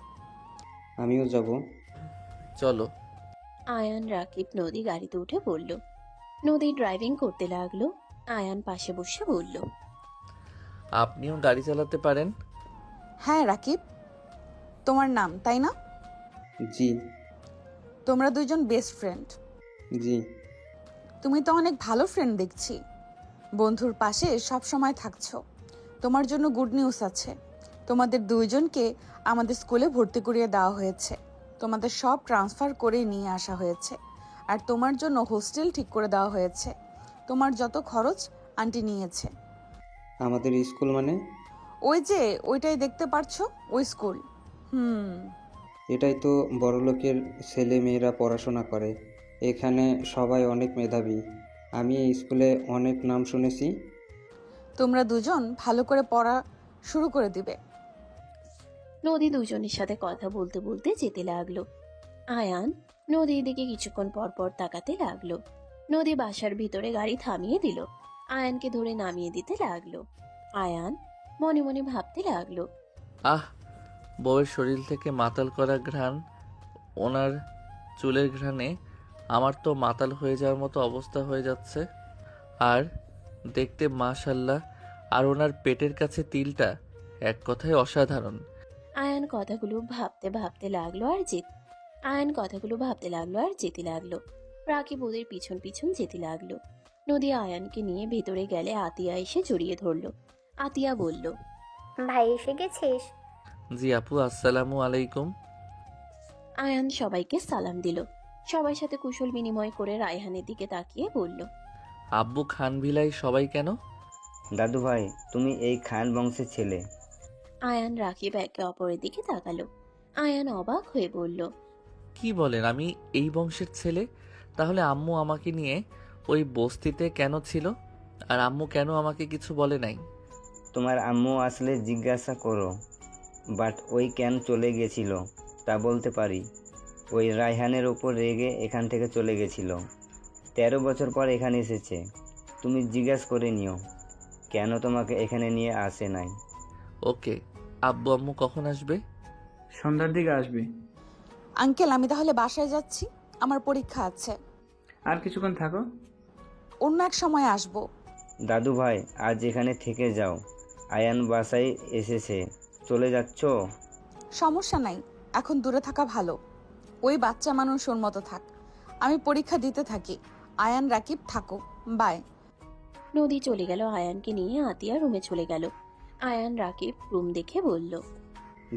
আমিও যাব। চলো। আয়ান রাকিব নদী গাড়িতে উঠে পড়ল। নদী ড্রাইভিং করতে লাগলো। আয়ান পাশে বসে বলল, আপনিও গাড়ি চালাতে পারেন? হ্যাঁ রাকিব, তোমার নাম তাই না? জি। তোমরা দুইজন বেস্ট ফ্রেন্ড। জি। তুমি তো অনেক ভালো ফ্রেন্ড দেখছি, বন্ধুর পাশে সব সময় থাকছো। তোমার জন্য গুড নিউজ আছে, তোমাদের দুইজনকে আমাদের স্কুলে ভর্তি করিয়ে দেওয়া হয়েছে। তোমাদের সব ট্রান্সফার করে নিয়ে আসা হয়েছে, আর তোমার জন্য হোস্টেল ঠিক করে দেওয়া হয়েছে। তোমার যত খরচ আন্টি নিয়েছে। আমাদের স্কুল মানে? ওই যে ওইটাই দেখতে পারছো, ওই স্কুল। এটাই তো বড়লোকের ছেলে মেয়েরা পড়াশোনা করে। এখানে সবাই অনেক মেধাবী। আমি এই স্কুলে অনেক নাম শুনেছি। তোমরা দুজন ভালো করে পড়া শুরু করে দিবে। নদী দুজনের সাথে কথা বলতে বলতে যেতে লাগলো। আয়ান নদীর দিকে কিছুক্ষণ পর পর তাকাতে লাগলো। নদী বাসার ভিতরে গাড়ি থামিয়ে দিল। আয়ানকে ধরে নামিয়ে দিতে লাগলো। আয়ান মনে মনে ভাবতে লাগলো, আহ, বউয়ের শরীর থেকে মাতাল করা ঘ্রাণ, ওনার চুলের ঘ্রাণে আমার তো মাতাল হয়ে যাওয়ার মতো অবস্থা হয়ে যাচ্ছে। আর দেখতে মাশাল্লাহ, আর ওনার পেটের কাছে তিলটা এক কথায় অসাধারণ। আয়ান কথাগুলো ভাবতে ভাবতে লাগলো আর যেতে লাগলো। রাকিব ওদের পিছন পিছন যেতে লাগলো। নদী আয়ানকে নিয়ে ভেতরে গেলে আতিয়া এসে জড়িয়ে ধরলো। আতিয়া বলল, ভাই এসে গেছিস? জি আপু, আসসালামু আলাইকুম। আয়ান সবাইকে সালাম দিল। সবার সাথে কুশল বিনিময় করে রায়হানের দিকে তাকিয়ে বলল, আব্বু খান ভিলাই সবাই কেন? দাদু ভাই, তুমি এই খান বংশের ছেলে। আয়ান রাকিব একে অপরের দিকে তাকালো। আয়ান অবাক হয়ে বলল, কি বলেন, আমি এই বংশের ছেলে? তাহলে আম্মু আমাকে নিয়ে ওই বস্তিতে কেন ছিল? আর আম্মু কেন আমাকে কিছু বলে নাই? তোমার আম্মু আসলে জিজ্ঞাসা করো, বাট ওই কেন চলে গেছিল তা বলতে পারি। ওই রায়হানের ওপর রেগে এখান থেকে চলে গেছিল। 13 বছর পর এখানে এসেছে। তুমি জিজ্ঞাস করে নিও কেন তোমাকে এখানে নিয়ে আসে নাই। ওকে, আব্বু আম্মু কখন আসবে? সন্ধ্যার দিকে আসবে। আঙ্কেল, আমি তাহলে বাসায় যাচ্ছি, আমার পরীক্ষা আছে। আর কিছুক্ষণ থাকো। অন্য এক সময় আসবো। দাদু ভাই, আজ এখানে থেকে যাও। আয়ান বাসায় এসেছে, চলে যাচ্ছ? সমস্যা নাই, এখন দূরে থাকা ভালো। ওই বাচ্চা মানুষ ওর মতো থাক, আমি পরীক্ষা দিতে থাকি। আয়ান রাকিব থাকো, বাই। নদী চলে গেল। আয়ানকে নিয়ে আতিয়া রুমে চলে গেল। আয়ান রাকিব রুম দেখে বলল,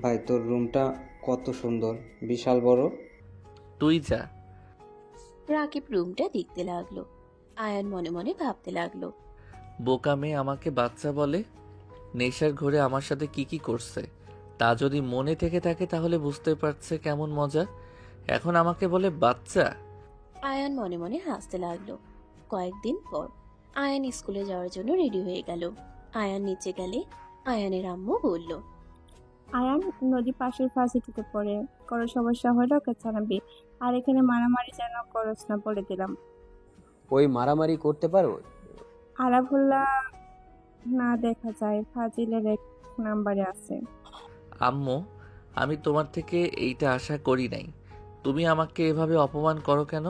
ভাই, তোর রুমটা কত সুন্দর, বিশাল বড়। তুই যা। রাকিব রুমটা দেখতে লাগলো। আয়ান মনে মনে ভাবতে লাগলো, বোকা মেয়ে আমাকে বাচ্চা বলে। নেশার ঘরে আমার সাথে কি কি করছে তা যদি মনে থেকে থাকে তাহলে বুঝতে পারছে কেমন মজা। এখন আমাকে বলে বাচ্চা। আয়ান মনে মনে হাসতে লাগলো। কয়েকদিন পর আয়ান স্কুলে যাওয়ার জন্য রেডি হয়ে গেল। আয়ান নিচে গেলে আয়ানের আম্মু বলল, আয়ান, নদী পাশের ভার্সিটিতে পড়ে, কোনো সমস্যা হলে ওকে জানাবি। আর এখানে মারামারি যেন করস না, বলে দিলাম। ওই মারামারি করতে পারো? আলাভুল্লাহ না দেখা যায়, ফাজিলের এক নাম্বারে আছে। আম্মু, আমি তোমার থেকে এইটা আশা করি নাই। তুমি আমাকে এভাবে অপমান করো কেন?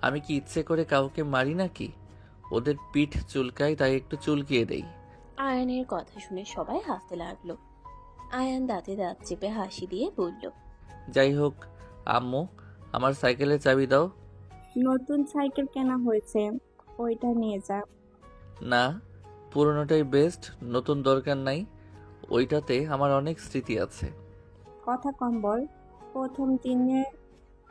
আমি কি ইচ্ছে করে কাউকে মারি নাকি? ওদের পিঠ চুলকায় তাই একটু চুলকিয়ে দেই। আয়ানের কথা শুনে সবাই হাসতে লাগলো। আয়ান দাঁতে দাঁত চেপে হাসি দিয়ে বলল, যাই হোক আম্মু, আমার সাইকেলের চাবি দাও। নতুন সাইকেল কেনা হয়েছে, ওইটা নিয়ে যা। না, পুরনোটাই বেস্ট, নতুন দরকার নাই। ওইটাতে আমার অনেক স্মৃতি আছে। কথা কম বল, প্রথম দিনে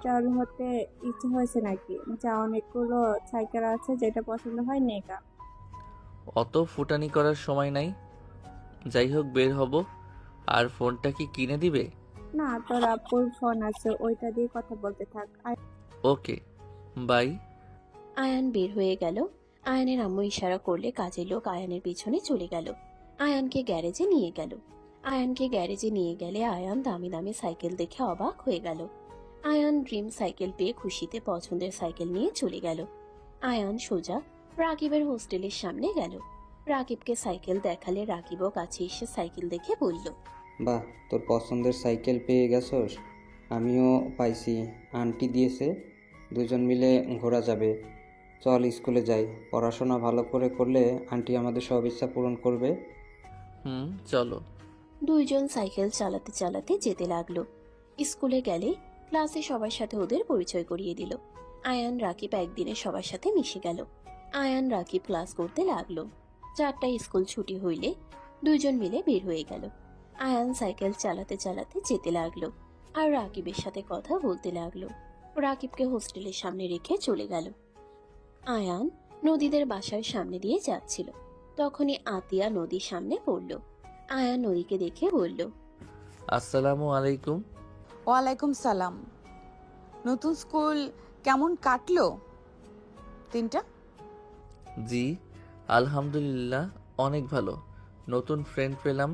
চালু হতে ইচ্ছে হয়েছে নাকি? যা, অনেকগুলো সাইকেল আছে, যেটা পছন্দ হয় নেগা। অত ফুটানি করার সময় নাই। যাই হোক, বের হব। আর ফোনটা কি কিনে দিবে? না, তোর আপুর ফোন আছে, ওইটা দিয়ে কথা বলতে থাক। আর ওকে, বাই। আয়ান বের হয়ে গেল। আয়ানের আম্মু ইশারা করলে কাজের লোক আয়ানের পিছনে চলে গেল। আয়ানকে গ্যারেজে নিয়ে গেল। আয়ানকে গ্যারেজে নিয়ে গেলে আয়ান দামি দামি সাইকেল দেখে অবাক হয়ে গেল। আয়ান ড্রিম সাইকেল পেয়ে খুশিতে পছন্দের সাইকেল নিয়ে চলে গেল। আয়ান সোজা রাকিবের হোস্টেলের সামনে গেল। রাকিবকে সাইকেল দেখালে রাকিবও কাছে এসে সাইকেল দেখে বলল, বাহ, তোর পছন্দের সাইকেল পেয়ে গেছস। আমিও পাইছি, আন্টি দিয়েছে, দুজন মিলে ঘোরা যাবে। চল স্কুলে যাই, পড়াশোনা ভালো করে করলে আন্টি আমাদের সব ইচ্ছা পূরণ করবে। চলো। দুইজন সাইকেল চালাতে চালাতে যেতে লাগলো। স্কুলে গেলে ক্লাসে সবার সাথে ওদের পরিচয় করিয়ে দিল। আয়ান রাকিব একদিনে সবার সাথে মিশে গেল। আয়ান রাকিব ক্লাস করতে লাগলো। 4টায় স্কুল ছুটি হইলে দুইজন মিলে বের হয়ে গেল। আয়ান সাইকেল চালাতে চালাতে যেতে লাগলো আর রাকিবের সাথে কথা বলতে লাগলো। রাকিবকে হোস্টেলের সামনে রেখে চলে গেল। আয়ান নদীদের বাসার সামনে দিয়ে যাচ্ছিল। তখনই আতিয়া নদীর সামনে পড়ল। আয়ান নদীকে দেখে বলল, আসসালামু আলাইকুম। ওয়ালাইকুম সালাম। নতুন স্কুল কেমন কাটলো দিনটা? জি আলহামদুলিল্লাহ, অনেক ভালো। নতুন ফ্রেন্ড পেলাম,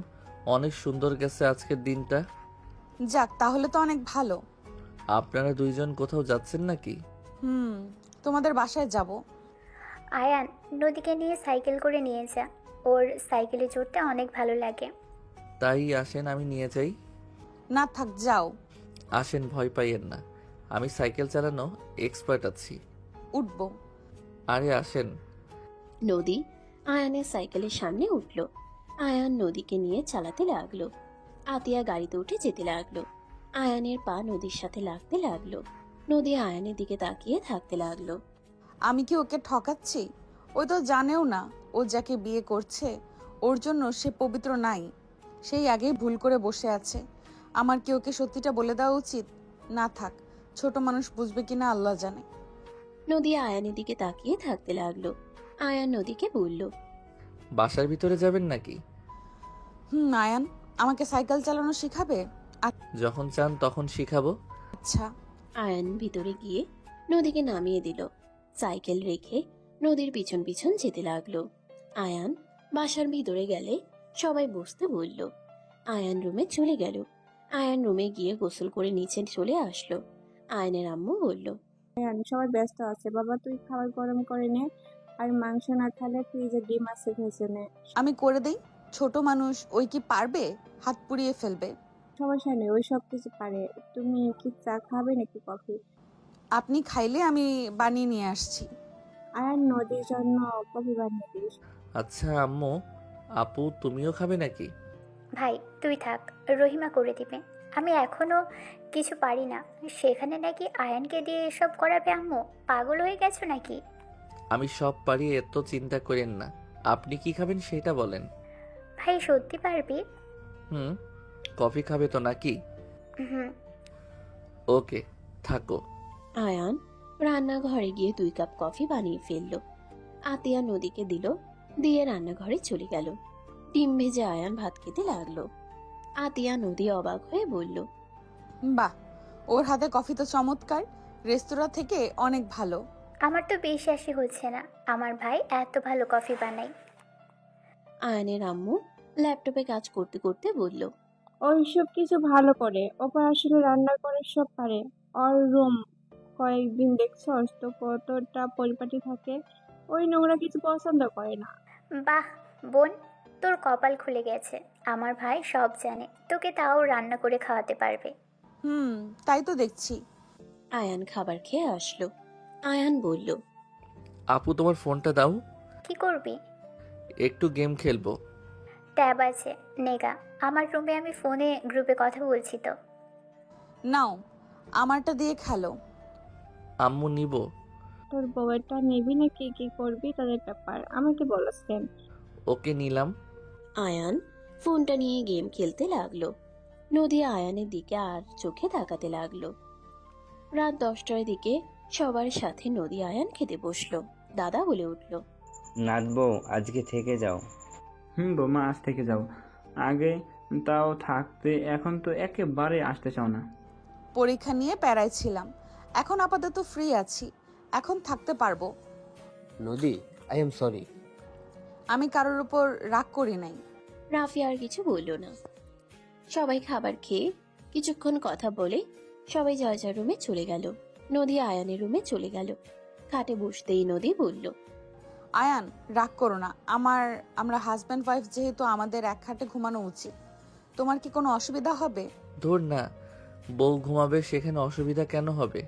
অনেক সুন্দর গেছে আজকের দিনটা। যাক, তাহলে তো অনেক ভালো। আপনারা দুইজন কোথাও যাচ্ছেন নাকি? তোমাদের বাসায় যাব। আয়ান, নদীকে নিয়ে সাইকেল করে নিয়ে যা, ওর সাইকেলে চড়তে অনেক ভালো লাগে। তাই আসেন, আমি নিয়ে যাই। না থাক, যাও। আসেন, ভয় পাইয়েন না, আমি সাইকেল চালানো এক্সপার্ট আছি। উঠবো। আরে আসেন। নদী আয়ানের সাইকেলের সামনে উঠল। আয়ান নদীকে নিয়ে চালাতে লাগলো। আতিয়া গাড়িতে উঠে যেতে লাগলো। আয়ানের পা নদীর সাথে লাগতে লাগলো। নদী আয়ানের দিকে তাকিয়ে থাকতে লাগলো। আমি কি ওকে ঠকাচ্ছি? ওই তো জানেও না ও যাকে বিয়ে করছে ওর জন্য সে পবিত্র নাই। সেই আগেই ভুল করে বসে আছে। আমার কি ওকে সত্যিটা বলে দেওয়া উচিত? না থাক, ছোট মানুষ বুঝবে কিনা আল্লাহ জানে। নদী আয়ানের দিকে তাকিয়ে থাকতে লাগলো। আয়ান নদীকে বলল, বাসার ভিতরে যাবেন নাকি? আয়ান আমাকে সাইকেল চালানো শিখাবে? যখন চান তখন শিখাবো। আচ্ছা। আয়ান ভিতরে গিয়ে নদীকে নামিয়ে দিল। সাইকেল রেখে নদীর পিছন পিছন যেতে লাগলো। আয়ান বাসার ভিতরে গেলে সবাই বসতে বলল। আয়ান রুমে চলে গেল। আয়ান রুমে গিয়ে গোসল করে নিচে চলে আসলো। আয়ানের আম্মু বলল, সবাই ব্যস্ত আছে, বাবা তুই খাবার গরম করে নে, আর মাংস না খেলে ফ্রিজে ডিম আছে ভেজে নে। আমি করে দেই। ছোট মানুষ, ওই কি পারবে? হাত পুড়িয়ে ফেলবে। সমস্যা নেই, ওই সব কিছু পারে। তুমি কি চা খাবে নাকি কফি? আপনি খাইলে আমি বানিয়ে নিয়ে আসছি। আর নদীর জন্য কফি বানিয়ে দিস। আচ্ছা আম্মু, আপু তুমিও খাবে নাকি? ভাই তুই থাক, রহিমা করে দিবে। আমি এখনো কিছু পারি না, সেখানে নাকি আয়ানকে দিয়ে এসব করাবে। আম্মু পাগল হয়ে গেছো নাকি? আমি সব পারি, এত চিন্তা করেন না। আপনি কি খাবেন সেটা বলেন। ভাই সত্যি পারবি? কফি খাবে তো নাকি? হুম। ওকে, থাকো। আয়ান রান্নাঘরে গিয়ে 2 কাপ কফি বানিয়ে ফেলল। আতিয়া নদীকে দিল, দিয়ে রান্নাঘরে চলে গেল। ডিম ভেজে আয়ান ভাত খেতে লাগলো। আতিয়া নদী অবাক হয়ে বলল, বাহ, ওর হাতে কফি তো চমৎকার, রেস্তোরাঁ থেকে অনেক ভালো। আমার তো বিশ্বাসই হচ্ছে না আমার ভাই এত ভালো কফি বানায়। আয়ানের আম্মু ল্যাপটপে কাজ করতে করতে বলল, ওই সব কিছু ভালো করে, ওপর আসলে রান্না করে সব পারে। ওর রুম কয়েকদিন দেখছস তো কতটা পরিপাটি থাকে। ওই নোংরা কিছু পছন্দ করে না। বাহ বোন, তোর কপাল খুলে গেছে। আমার ভাই সব জানে, তোকে তাও রান্না করে খাওয়াতে পারবে। তাই তো দেখছি। আয়ান খাবার খেয়ে আসলো। আয়ান বলল, আপু তোমার ফোনটা দাও, কি করবি? একটু গেম খেলবো। ট্যাব আছে, নেগা। আমার রুমে আমি ফোনে গ্রুপে কথা বলছি তো। নাও, আমারটা দিয়ে খেলো। আম্মু নিব। তোর বউয়েরটা নিবি নাকি কি করবি তাদের ব্যাপার, আমাকে বলস কেন? ওকে নিলাম। আয়ান ফোনটা নিয়ে গেম খেলতে লাগলো। নদী আয়ানের দিকে আর চোখে তাকাতে লাগলো। রাত 10টার দিকে সবার সাথে নদী আয়ান খেতে বসলো। দাদা বলে উঠল, নাচবো, আজকে থেকে যাও। বৌমা আজ থেকে যাও। আগে তাও থাকতে, এখন তো একেবারে আসতে চাও না। পরীক্ষা নিয়ে প্যারায় ছিলাম, এখন আপাতত ফ্রি আছি, এখন থাকতে পারবো। নদী, আই এম সরি। আমি কারোর উপর রাগ করি নাই। রাফি আর কিছু বলল না। সবাই খাবার খেয়ে কিছুক্ষণ কথা বলে সবাই যার যার রুমে চলে গেল। নদী আয়ানের রুমে চলে গেল। খাটে বসতেই নদী বলল, আয়ান, রাগ করো না। আমরা হাজব্যান্ড ওয়াইফ, যেহেতু আমাদের এক খাটে ঘুমানো উচিত। তোমার কি কোনো অসুবিধা হবে? ধুর না, বউ ঘুমাবে, সেখানে অসুবিধা কেন হবে?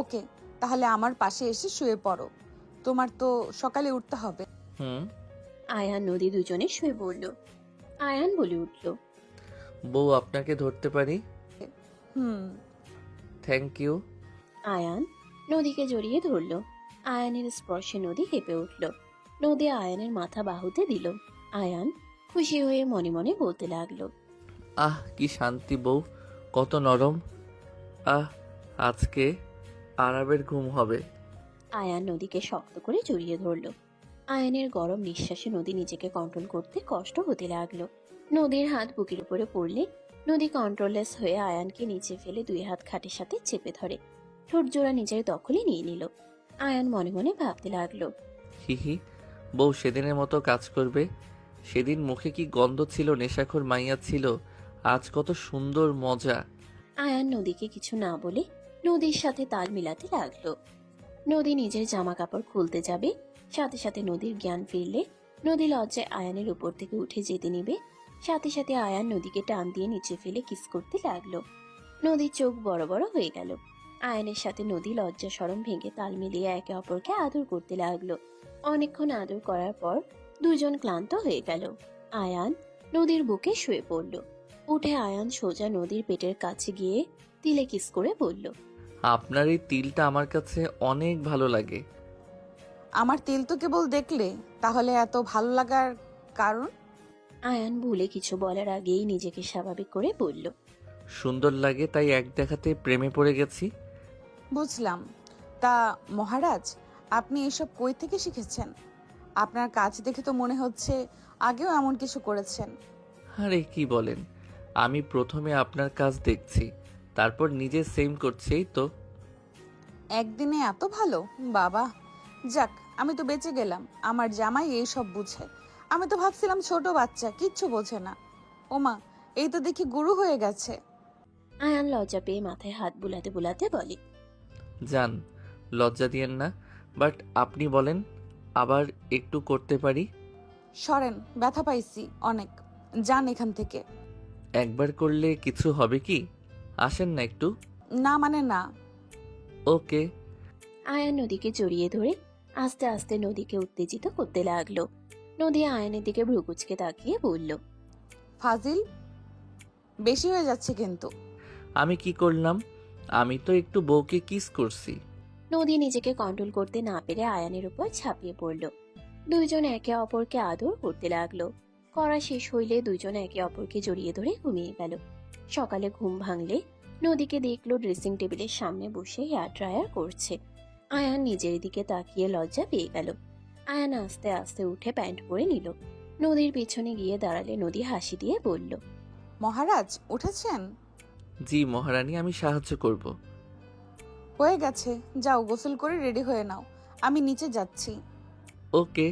ওকে, তাহলে আমার পাশে এসে শুয়ে পড়ো। তোমার তো সকালে উঠতে হবে। হুম। আয়ান নদী দুজনে শুয়ে পড়ল। আয়ান বলে উঠল, বউ আপনাকে ধরতে পারি? হুম। Thank you. আয়ান নদীকে জড়িয়ে ধরল। আয়ানের স্পর্শে নদী কেঁপে উঠল। নদী আয়ানের মাথা বাহুতে দিল। আয়ান খুশি হয়ে মনে মনে বলতে লাগলো, আহ কি শান্তি বউ, কত নরম। আহ, আজকে আরামের ঘুম হবে। আয়ান নদীকে শক্ত করে জড়িয়ে ধরল। আয়ানের গরম নিঃশ্বাসে নদী নিজেকে কন্ট্রোল করতে কষ্ট হতে লাগলো। নদীর হাত বুকের উপরে পড়লে নদী কন্ট্রোললেস হয়ে আয়ানকে নিচে ফেলে দুই হাত খাটের সাথে চেপে ধরে ঠোঁট জোড়া নিজের দখলে নিয়ে নিল। আয়ান মনে মনে ভাবতে লাগলো, হিহি, বউ সেদিনের মতো কাজ করবে। সেদিন মুখে কি গন্ধ ছিল, নেশাখোর মাইয়া ছিল, আজ কত সুন্দর মজা। আয়ান নদীকে কিছু না বলে নদীর সাথে তাল মিলাতে লাগলো। নদী নিজের জামা কাপড় খুলতে যাবে, সাথে সাথে নদীর জ্ঞান ফিরলে নদী লজ্জায় আয়ানের উপর থেকে উঠে যেতে নিবে। সাথে সাথে আয়ান নদীকে টান দিয়ে নিচে ফেলে কিস করতে লাগলো। নদীর চোখ বড় বড় হয়ে গেল। আয়ানের সাথে নদী লজ্জা শরম ভেঙে তাল মিলিয়ে একে অপরকে আদর করতে লাগলো। অনেকক্ষণ আদর করার পর দুজন ক্লান্ত হয়ে গেল। আয়ান নদীর বুকে শুয়ে পড়ল। উঠে আয়ান সোজা নদীর পেটের কাছে গিয়ে তিলে কিস করে বলল, আপনার এই তিলটা আমার কাছে অনেক ভালো লাগে। আমার তেল তো কেবল দেখলে, তাহলে এত ভালো লাগার কারণ? আয়ান ভুলে কিছু বলার আগেই নিজেকে স্বাভাবিক করে বলল, সুন্দর লাগে তাই এক দেখাতে প্রেমে পড়ে গেছি। বুঝলাম। তা মহারাজ, আপনি এসব কই থেকে শিখেছেন? আপনার কাজ দেখে তো মনে হচ্ছে আগেও এমন কিছু করেছেন। আরে কি বলেন, আমি প্রথমে আপনার কাজ দেখছি, তারপর নিজে সেম করছি, এই তো। একদিনে এত ভালো? বাবা, যাক, আমি তো বেঁচে গেলাম। আমার জামাই এই সব বুঝে। আমি তো ভাবছিলাম ছোট বাচ্চা, কিচ্ছু বোঝে না। ওমা, এই তো দেখি গুরু হয়ে গেছে। আয়ান লজ্জা পেয়ে মাথায় হাত বুলাতে বুলাতে বলে, যান, লজ্জা দিয়েন না, বাট আপনি বলেন, আবার একটু করতে পারি? সরেন, ব্যথা পাইছি অনেক। যান এখান থেকে। একবার করলে কিছু হবে কি? আসেন না একটু। না মানে না। ওকে। আয়ান নদীকে জড়িয়ে ধরে আস্তে আস্তে নদীকে উত্তেজিত করতে লাগলো। নদী আয়ানের দিকে ভ্রুকুচকে তাকিয়ে বলল, ফাজিল, বেশি হয়ে যাচ্ছে কিন্তু। আমি কি করলাম? আমি তো একটু বউকে কিস করছি। নদী নিজেকে কন্ট্রোল করতে না পেরে আয়ানের উপর ঝাঁপিয়ে পড়ল। দুইজন একে অপরকে আদর করতে লাগলো। করা শেষ হইলে দুইজন একে অপরকে জড়িয়ে ধরে ঘুমিয়ে গেল। সকালে ঘুম ভাঙলে নদীকে দেখলো ড্রেসিং টেবিলের সামনে বসে হেয়ার ড্রায়ার করছে। আয়ান নিজের দিকে তাকিয়ে লজ্জা পেয়ে গেল। আয়ান আস্তে আস্তে উঠে প্যান্ট পরে নিল। নদীর পিছনে গিয়ে দাঁড়ালে নদী হাসি দিয়ে বলল, মহারাজ উঠেছেন? জি মহারানী, আমি সাহায্য করব। হয়ে গেছে, যাও গোসল করে রেডি হয়ে নাও। আমি নিচে যাচ্ছি। ওকে।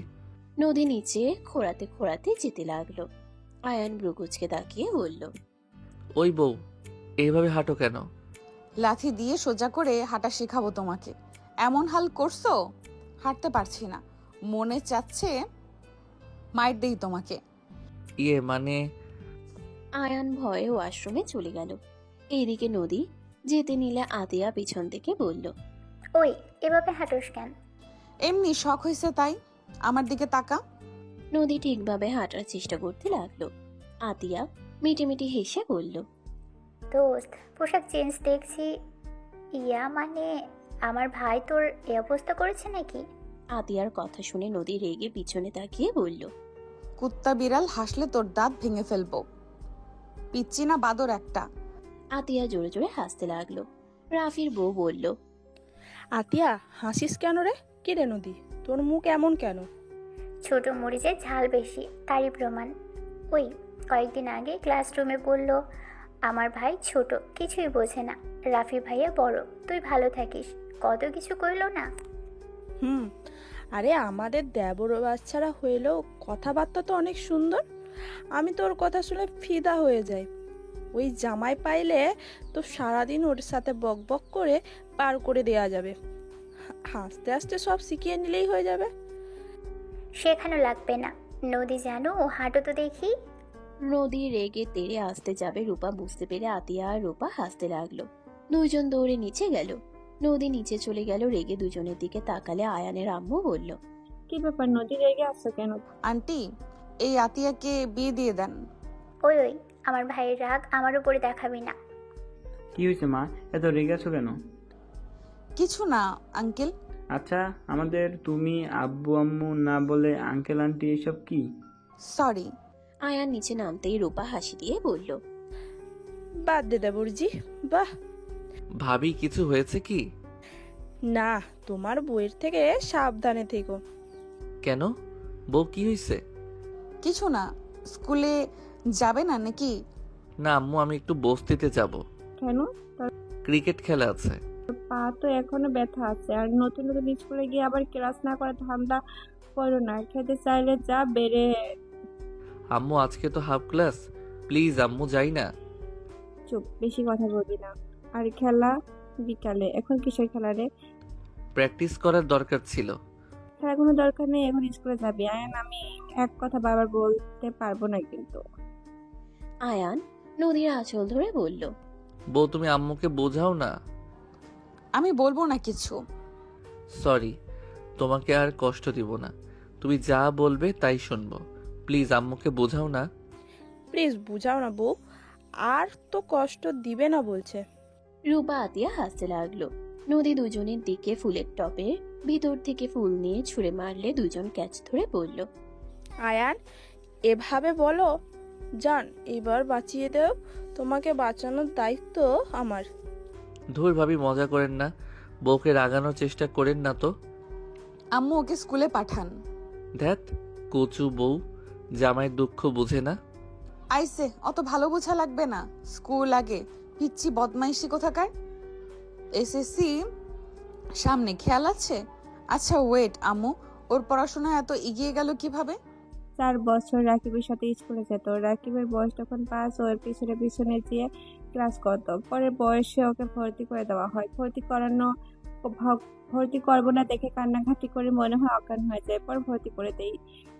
নদী নিচে খোঁড়াতে খোঁড়াতে যেতে লাগলো। আয়ান ভ্রুকুচকে তাকিয়ে বলল, ওই বউ, এইভাবে হাঁটো কেন? লাথি দিয়ে সোজা করে হাঁটা শেখাবো তোমাকে। এমন হাল করছো, হাঁটতে পারছি না। মনে চাচ্ছে মাইর দেই তোমাকে। ইয়ে মানে। আয়ান ভয়ে ওয়াশরুমে চলে গেল। এইদিকে নদী যেতে নিলে আতিয়া পিছন থেকে বলল, ওই, এভাবে হাঁটোস কেন? এমনি শখ হয়েছে তাই। আমার দিকে তাকা। নদী ঠিকভাবে হাঁটার চেষ্টা করতে লাগলো। আতিয়া মিটিমিটি হেসে বলল, দোস্ত, পোশাক চেঞ্জ দেখছি। ইয়া মানে আমার ভাই তোর এ অবস্থা করেছে নাকি? আতিয়ার কথা শুনে নদী রেগে পিছনে তাকিয়ে বলল, কুত্তা বিড়াল হাসলে তোর দাঁত ভেঙে ফেলবো। পিচ্ছি না বাদর একটা। আতিয়া জোরে জোরে হাসতে লাগলো। রাফির বউ বলল, আতিয়া, হাসিস কেন রে? কে রে নদী, তোর মুখ এমন কেন? ছোট মরিচের ঝাল বেশি, তারই প্রমাণ। ওই কয়েকদিন আগে ক্লাসরুমে বলল আমার ভাই ছোট, কিছুই বোঝে না, রাফি ভাইয়া বড়, তুই ভালো থাকিস, কত কিছু কইল না। আরে আমাদের দেবর বাচ্চারা হইলেও কথাবার্তা তো অনেক সুন্দর। আমি তোর কথা শুনে ফিদা হয়ে যাই। ওই জামাই পাইলে তো সারাদিন ওর সাথে বক বক করে পার করে দেয়া যাবে। হাসতে হাসতে সব শিখিয়ে নিলেই হয়ে যাবে। শেখানো লাগবে না। নদী জানো ও হাঁটো তো দেখি। নদী রেগে তেড়ে আসতে যাবে রূপা বুঝতে পেরে আতিয়া আর রূপা হাসতে লাগলো। দুইজন দৌড়ে নিচে গেল। নদী নিচে চলে গেল, রেগে দুজনের দিকে তাকালে আয়ানের আম্মু বলল, কি ব্যাপার নদী রেগে আসছো কেন? আন্টি, এই আতিয়াকে বিয়ে দিয়ে দেন। ওই ওই, আমার ভাইয়ের রাগ আমার উপরে দেখাবি না। কি হয়েছে মা, এত রেগে আছো কেন? কিছু না আঙ্কেল। আচ্ছা, আমাদের তুমি আব্বু আম্মু না বলে আঙ্কেল আন্টি এসব কি? সরি। আয়ান নিচে নামতেই রূপা হাসি দিয়ে বলল, বাদ দে দেবরজি, বাহ। ভাবি কিছু হয়েছে কি? না, তোমার বইয়ের থেকে সাবধানে থেকো। কেন, বউ কি হয়েছে? কিছু না। স্কুলে যাবে না নাকি? না আম্মু, আমি একটু বস্তিতে যাব। কেন? তোর ক্রিকেট খেলা আছে। পা তো এখনো ব্যথা আছে, আর নতুন নতুন স্কুলে গিয়ে আবার ক্লাস না করার ধান্দা করো না। খেতে চাইলে যা, বেড়ে। আম্মু আজকে তো হাফ ক্লাস, প্লিজ আম্মু যাই না। চুপ, বেশি কথা বলবি না। আর খেলা বিকালে, এখন কিসের খেলা রে? প্র্যাকটিস করার দরকার ছিল। খেলার কোনো দরকার নেই, এখন স্কুলে যাবি। আয়ান, আমি এক কথা বারবার বলতে পারবো না কিন্তু। আয়ান নদীর আঁচল ধরে বলল, বউ তুমি আম্মুকে বোঝাও না। আমি বলবো না কিছু। সরি, তোমাকে আর কষ্ট দিব না। তুমি যা বলবে তাই শুনবো। প্লিজ আম্মুকে বোঝাও না। প্লিজ বুঝাও না বউ, আর তো কষ্ট দিবে না বলছে। রূপা আতিয়া হাসতে লাগলো। নদী দুজনের দিকে ফুলের টপের ভিতর থেকে ফুল নিয়ে ছুঁড়ে মারলে দুজন ক্যাচ ধরে পড়ল। আয়ান, এভাবে বলো? জান, এবার বাঁচিয়ে দাও, তোমাকে বাঁচানোর দায়িত্ব আমার। ধুর ভাবি, মজা করেন না। বউকে রাগানোর চেষ্টা করেন না তো। আম্মু ওকে স্কুলে পাঠান। ধ্যাত, কচু বউ, জামাইয়ের দুঃখ বুঝে না। আইসে, অত ভালো বোঝা লাগবে না। স্কুল আগে, পিচ্ছি বদমাইশি কোথাকার। এসএসসি সামনে, খেয়াল আছে? আচ্ছা ওয়েট আম্মু, ওর পড়াশোনা এত এগিয়ে গেল কিভাবে? 4 বছর রাকিবের সাথে স্কুলে যেত। রাকিবের বয়স তখন 5, ওর পিছনে পিছনে যেয়ে ক্লাস করতো। পরে বয়সে ওকে ভর্তি করে দেওয়া হয়। ভর্তি করবো না দেখে কান্নাকাটি করে মনে হয় অজ্ঞান হয়ে যায়। পর ভর্তি করে দেই।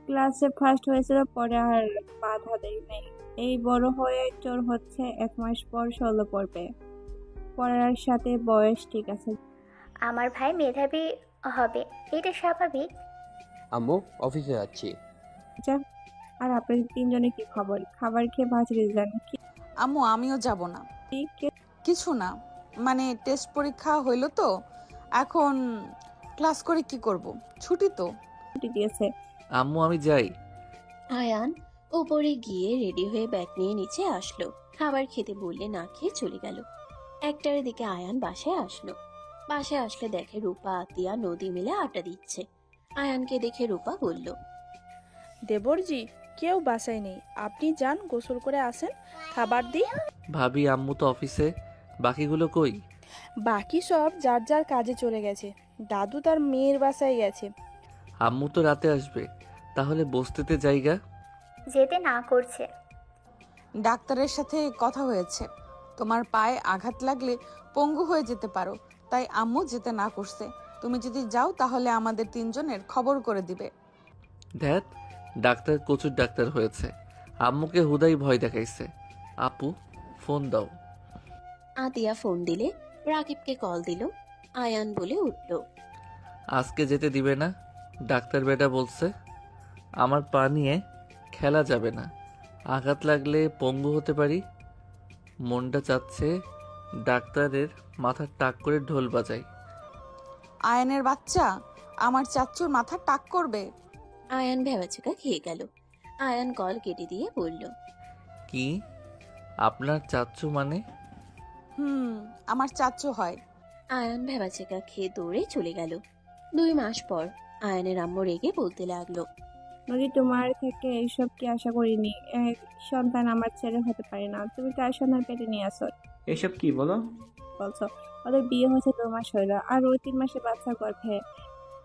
ক্লাসে ফার্স্ট হয়েছিল, পরে আর বাধা দেই নাই। এই বড় হয়ে চোর হচ্ছে, 1 মাস পর 16 পড়বে। পড়ার সাথে বয়স ঠিক আছে। আমার ভাই মেধাবী হবে, এটা স্বাভাবিক। আম্মু, অফিসে যাচ্ছি। যা। আর আপনাদের 3 জনের কি খবর? খাবার খেয়ে ভাজরে যান কি? আম্মু আমিও যাব না। কে? কিছু না, মানে টেস্ট পরীক্ষা হইল তো, এখন ক্লাস করে কি করব? ছুটি তো। ছুটি দিয়েছে। আম্মু আমি যাই। আয়ান উপরে গিয়ে রেডি হয়ে ব্যাগ নিয়ে নিচে আসলো। খাবার খেতে বললে না খেয়ে চলে গেল। 1টার দিকে আয়ান বাসায় আসলো। বাসায় আসলে দেখে রূপা আতিয়া নদী মিলে আড্ডা দিচ্ছে। আয়ানকে দেখে রূপা বলল, দেবরজি, কেউ বাসায় নেই, আপনি যান, গোসল করে আসেন, খাবার দিই। ভাবি আম্মু তো অফিসে, বাকিগুলো কই? বাকি সব যার যার কাজে চলে গেছে। দাদু তার মেয়ের বাসায় গেছে। আম্মু তো রাতে আসবে, তাহলে বস্তিতে জায়গা। যেতে না করছে। ডাক্তারের সাথে কথা হয়েছে, তোমার পায়ে আঘাত লাগলে পঙ্গু হয়ে যেতে পারো, তাই আম্মু যেতে না করছে। তুমি যদি যাও তাহলে আমাদের 3 জনের খবর করে দিবে। ধ্যাত, ডাক্তার কচুর ডাক্তার হয়েছে, আম্মুকে হুদাই ভয় দেখাইছে। আপু ফোন দাও। আতিয়া ফোন দিলে রাকিবকে কল দিল। আয়ান বলে উঠল, আজকে যেতে দিবে না, ডাক্তার বেটা বলছে। আমার পা নিয়ে খেলা যাবে না, আঘাত লাগলে পঙ্গু হতে পারি। মনটা চাচ্ছে ডাক্তারের মাথার টাক করে ঢোল বাজাই। আয়নের বাচ্চা আমার চাচ্চুর মাথা টাক করবে। আয়ান ভেবাচেকা খেয়ে গেল। আয়ান কল কেটে দিয়ে বলল, কি আপনার চাচ্চু মানে? আমার চাচ্চু হয়। আয়ান ভেবাচেকা খেয়ে দৌড়ে চলে গেল। 2 মাস পর আয়ানের আম্মু রেগে বলতে লাগলো, নদী, তোমার থেকে এইসব কি আশা করিনি। এক সন্তান আমার ছেলে হতে পারে না, তুমি কার সন্তান পেটে নিয়ে আসো এসব কি বলো? বলছো? ওদের বিয়ে হয়েছে 2 মাস হইলো, আর ওই 3 মাসে বাচ্চা গর্ভে।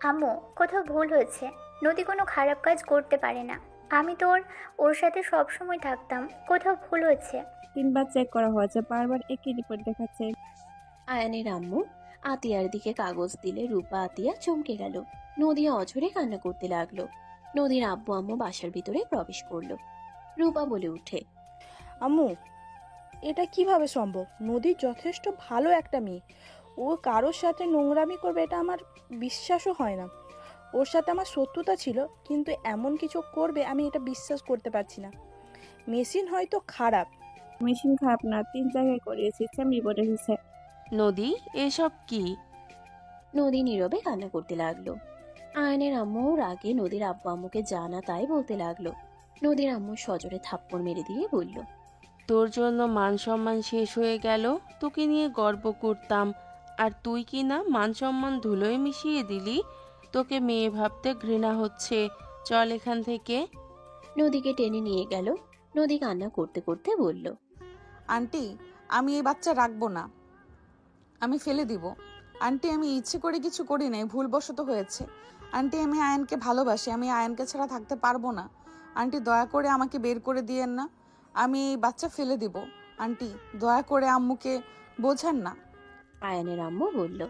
আম্মু, কোথাও ভুল হয়েছে। নদী কোনো খারাপ কাজ করতে পারে না। আমি তো ওর সাথে সব সময় থাকতাম। কোথাও ভুল হয়েছে। 3বার চেক করা হয়েছে, বারবার একই রিপোর্ট দেখাচ্ছে। আয়ানের আম্মু আতিয়ার দিকে কাগজ দিলে রূপা আতিয়া চমকে গেল। নদী অঝরে কান্না করতে লাগলো। নদীর আব্বু আম্মু বাসার ভিতরে প্রবেশ করলো। রূপা বলে উঠে, আম্মু, এটা কিভাবে সম্ভব? নদী যথেষ্ট ভালো একটা মেয়ে। ও কারোর সাথে নোংরামি করবে এটা আমার বিশ্বাসও হয় না। ওর সাথে আমার শত্রুতা ছিল, কিন্তু এমন কিছু করবে আমি এটা বিশ্বাস করতে পারছি না। মেশিন হয়তো খারাপ। মেশিন খারাপ না, 3 জায়গায় করিয়েছি, সেম রিপোর্ট এসেছে। নদী, এসব কি? নদী নীরবে কান্না করতে লাগলো। আয়নের আম্মু রাগে নদীর আব্বু আম্মুকে জানা তাই বলতে লাগলো। নদীর আম্মু সজোরে থাপ্পড় মেরে দিয়ে বলল, তোর জন্য মান সম্মান শেষ হয়ে গেল। তোকে নিয়ে গর্ব করতাম, আর তুই কি না মান সম্মান ধুলোয় মিশিয়ে দিলি। তোকে মেয়ে ভাবতে ঘৃণা হচ্ছে। চল এখান থেকে। নদীকে টেনে নিয়ে গেল। নদী কান্না করতে করতে বলল, আন্টি, আমি এই বাচ্চা রাখবো না, আমি ফেলে দিব। আন্টি, আমি ইচ্ছে করে কিছু করি নাই, ভুলবশত হয়েছে। আন্টি, আমি আয়নকে ভালোবাসি, আমি আয়নকে ছাড়া থাকতে পারবো না। আন্টি, দয়া করে আমাকে বের করে দিয়েন না, আমি এই বাচ্চা ফেলে দিব। আন্টি, দয়া করে আম্মুকে বোঝান না। আয়ানের আম্মু বলল,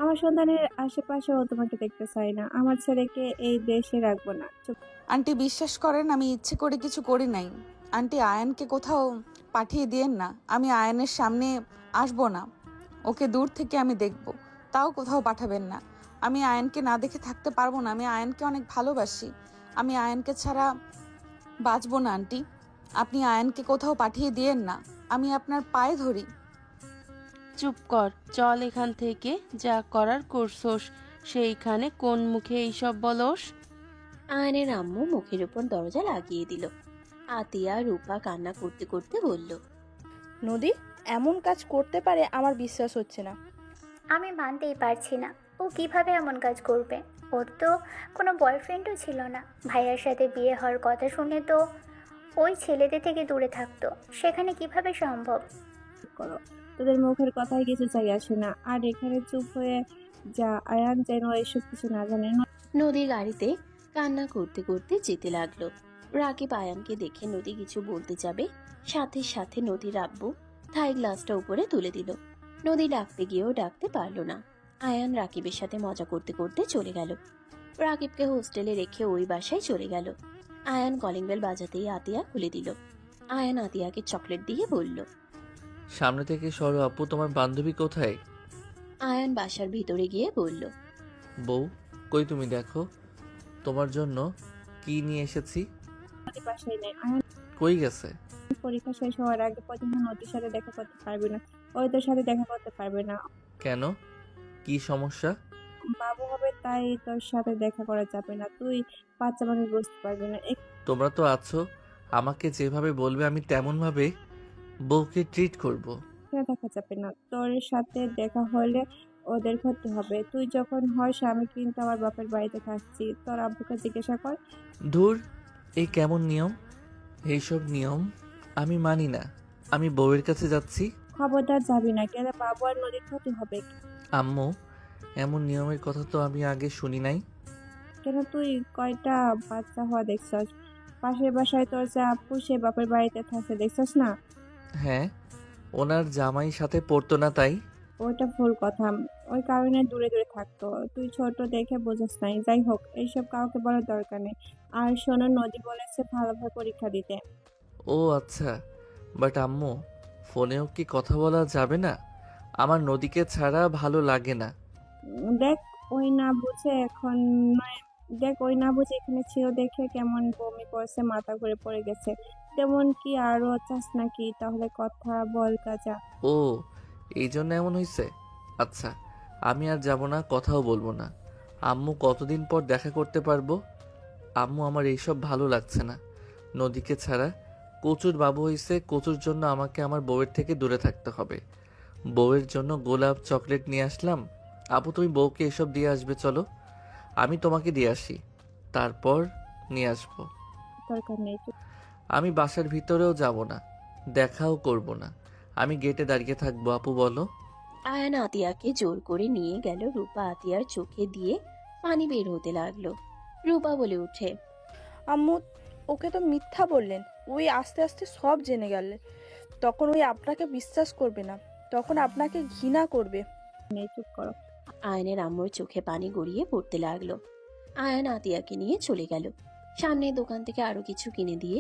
আমার সন্তানের আশেপাশেও তোমাকে দেখতে চাই না। আমার ছেলেকে এই দেশে রাখবো না। চুপ। আন্টি, বিশ্বাস করেন, আমি ইচ্ছে করে কিছু করি নাই। আন্টি, আয়নকে কোথাও পাঠিয়ে দিয়েন না, আমি আয়নের সামনে আসবো না। ওকে দূর থেকে আমি দেখব, তাও কোথাও পাঠাবেন না। আমি আয়নকে না দেখে থাকতে পারবো না, আমি আয়নকে অনেক ভালোবাসি। আমি আয়নকে ছাড়া বাঁচবো না। আন্টি, আপনি আয়নকে কোথাও পাঠিয়ে দিয়েন না, আমি আপনার পায়ে ধরি। চুপ কর, চল এখান থেকে। যা করার করছোস, সেইখানে কোন মুখে এইসব বলস? আয়নের আম্মু মুখের উপর দরজা লাগিয়ে দিল। আতিয়া রূপা কান্না করতে করতে বলল, নদী এমন কাজ করতে পারে আমার বিশ্বাস হচ্ছে না। আমি মানতেই পারছি না। ও কিভাবে এমন কাজ করবে? ওর তো কোনো বয়ফ্রেন্ডও ছিল না। ভাইয়ার সাথে বিয়ে হওয়ার কথা শুনে তো ওই ছেলেদের থেকে দূরে থাকতো। সেখানে কিভাবে সম্ভব? করো, তোদের মুখের কথাই কিছু চাই আসে না। আর এখানে চুপ হয়ে যা, আয়ান যেন এসব কিছু না জানে। নদী গাড়িতে কান্না করতে করতে যেতে লাগলো। রাকিব আয়ানকে দেখে নদী কিছু বলতে যাবে, সাথে সাথে নদীর আব্বু থাই গ্লাসটা উপরে তুলে দিল। নদী ডাকতে গিয়েও ডাকতে পারল না। আয়ান রাকিবের সাথে মজা করতে করতে চলে গেল। রাকিবকে হোস্টেলে রেখে ওই বাসায় চলে গেল। আয়ান কলিং বেল বাজাতেই আতিয়া খুলে দিল। আয়ান আতিয়াকে চকলেট দিয়ে বলল, সামনে থেকে সরো আপু, তোমার বান্ধবী কোথায়? আয়ান বাসার ভিতরে গিয়ে বলল, বউ কই, তুমি দেখো তোমার জন্য কি নিয়ে এসেছি। বাসায় নেই। আয়ান কই গেছে? পরীক্ষা শেষ হওয়ার আগে পর্যন্ত নদীর সাথে দেখা করতে পারবে না। ওই তোর সাথে দেখা করতে পারবে না। কেন, কি সমস্যা? বাবু হবে, তাই তোর সাথে দেখা করা যাবে না। তুই বাচ্চা মানুষ, বুঝতে পারবি না। তোমরা তো আছো, আমাকে যেভাবে বলবে আমি তেমন ভাবে বউকে ট্রিট করব। এখানে দেখা যাবে না। তোর সাথে দেখা হলে ওদের ক্ষতি হবে। তুই যখন হস, আমি কিন্তু আমার বাপের বাড়িতে থাকছি। তোর আব্বুকে জিজ্ঞাসা কর। ধুর, এই কেমন নিয়ম? এইসব নিয়ম আমি মানি না। আমি বউয়ের কাছে যাচ্ছি। খবরদার যাবি না, গেলে বাবু আর নদীর ক্ষতি হবে। আম্মু, এমন নিয়মের কথা তো আমি আগে শুনি নাই। কেন, তুই কয়টা বাচ্চা হওয়া দেখছস? পাশের বাসায় তোর যে আপু, সে বাপের বাড়িতে থাকছে, দেখছস না? হ্যাঁ, ওনার জামাই সাথে পড়তো না তাই? ওইটা ভুল কথা। ওই কারণে দূরে দূরে থাকতো। তুই ছোট দেখে বোঝাস নাই। যাই হোক, এইসব কাউকে বলার দরকার নেই। আর শোনো, নদী বলেছে ভালোভাবে পরীক্ষা দিতে। ও আচ্ছা, বাট আম্মু, ফোনেও কি কথা বলা যাবে না? আমার নদীকে ছাড়া ভালো লাগে না। দেখ, ওই না বুঝে এখন নয়। দেখ, ওই না বুঝে এখানে ছিল দেখে কেমন বমি করছে, মাথা ঘুরে পড়ে গেছে। তেমন কি আরো চাস নাকি? তাহলে কথা বল কাজা। ও, এই জন্য এমন হয়েছে? আচ্ছা, আমি আর যাব না, কথাও বলবো না। আম্মু, কতদিন পর দেখা করতে পারবো? আম্মু, আমার এইসব ভালো লাগছে না। নদীকে ছাড়া কচুর বাবু হয়েছে, কচুর জন্য আমাকে আমার বউয়ের থেকে দূরে থাকতে হবে। বউয়ের জন্য গোলাপ চকলেট নিয়ে আসলাম। আপু, তুমি বউকে এসব দিয়ে আসবে, চলো আমি তোমাকে দিয়ে আসি, তারপর নিয়ে আসবো। দরকার নেই। আমি বাসার ভিতরেও যাব না, দেখাও করব না, আমি গেটে দাঁড়িয়ে থাকবো। আপু বলো। আয়ান আতিয়াকে জোর করে নিয়ে গেল রূপা আতিয়ার চোখে দিয়ে পানি বের হতে লাগলো। রূপা বলে ওঠে, আম্মু, ওকে তো মিথ্যা বললেন। ওই আস্তে আস্তে সব জেনে গেলে তখন ওই আপনাকে বিশ্বাস করবে না, তখন আপনাকে ঘৃণা করবে। চুপ করো। আয়নের আম্মুর চোখে পানি গড়িয়ে পড়তে লাগলো। আয়ান আতিয়াকে নিয়ে চলে গেল। সামনের দোকান থেকে আরো কিছু কিনে দিয়ে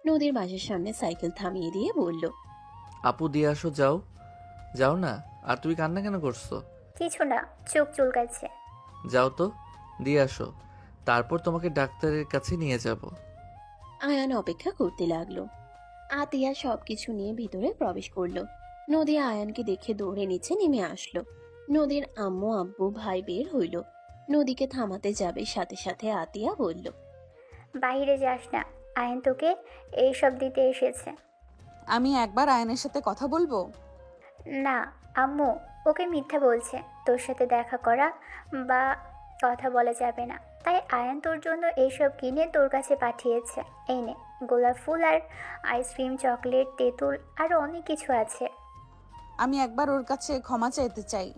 নদীর বাসার সামনে সাইকেল থামিয়ে দিয়ে বলল, আপু দিয়ে আসো, যাও যাও না। আর তুমি কান্না কেন করছো? কিছু না, চোখ চুলকাচ্ছে। যাও তো, দিয়ে আসো, তারপর তোমাকে ডাক্তারের কাছে নিয়ে যাব। আয়ান অপেক্ষা করতে লাগলো। আতিয়া সবকিছু নিয়ে ভিতরে প্রবেশ করলো। নদী আয়ানকে দেখে দৌড়ে নিচে নেমে আসলো। নদীর আম্মু আব্বু ভাই বের হইল। নদীকে থামাতে যাবে, সাথে সাথে আতিয়া বলল, বাইরে যাস না, আয়ন তোকে এইসব দিতে এসেছে। আমি একবার আয়নের সাথে কথা বলবো? না আম্মু, ওকে মিথ্যা বলছে। তোর সাথে দেখা করা বা কথা বলা যাবে না, তাই আয়ন তোর জন্য এইসব কিনে তোর কাছে পাঠিয়েছে। এই নে, গোলাপ ফুল আর আইসক্রিম, চকলেট, তেঁতুল আরও অনেক কিছু আছে। আমি একবার ওর কাছে ক্ষমা চাইতে চাই।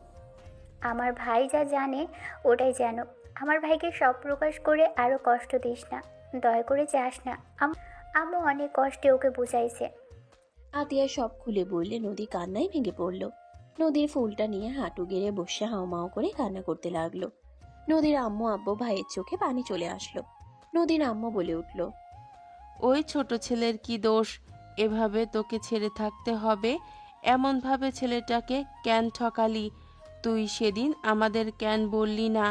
আমার ভাই যা জানে ওটাই জানো। আমার ভাইকে সব প্রকাশ করে আরও কষ্ট দিস না, দয়া করে যাস না। আম্মু অনেক কষ্টে ওকে বুঝাইছে। আতিয়া সব খুলে বললে নদী কান্নায় ভেঙে পড়ল। নদীর ফুলটা নিয়ে হাঁটু গেড়ে বসে হাউমাউ করে কান্না করতে লাগলো। নদীর আম্মু আব্বু ভাইয়ের চোখে পানি চলে আসলো। নদীর আম্মু বলে উঠল, ওই ছোট ছেলের কি দোষ? এভাবে তোকে ছেড়ে থাকতে হবে? এমনভাবে ছেলেটাকে কেন ঠকালি? তুই সেদিন আমাদের কেন বললি না?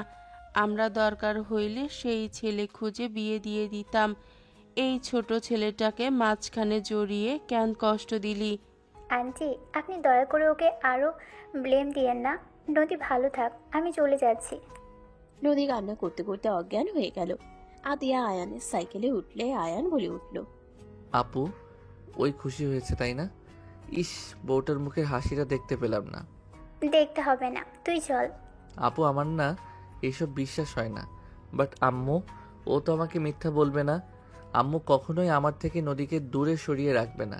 আমরা দরকার হইলে সেই ছেলে খুঁজে বিয়ে দিয়ে দিতাম। এই ছোট ছেলেটাকে মাঝখানে জড়িয়ে কেন কষ্ট দিলি? আন্টি, আপনি দয়া করে ওকে আরও ব্লেম দিয়েন না। নদী ভালো থাক, আমি চলে যাচ্ছি। নদী কান্না করতে করতে অজ্ঞান হয়ে গেল। আতিয়া আয়ানের সাইকেলে উঠলে আয়ান বলে উঠল, আপু, ওই খুশি হয়েছে তাই না? ইস, বউটার মুখের হাসিটা দেখতে পেলাম না। দেখতে হবে না, তুই চল। আপু, আমার না এইসব বিশ্বাস হয় না। বাট আম্মু, ও তো আমাকে মিথ্যা বলবে না। আম্মু কখনোই আমার থেকে নদীকে দূরে সরিয়ে রাখবে না,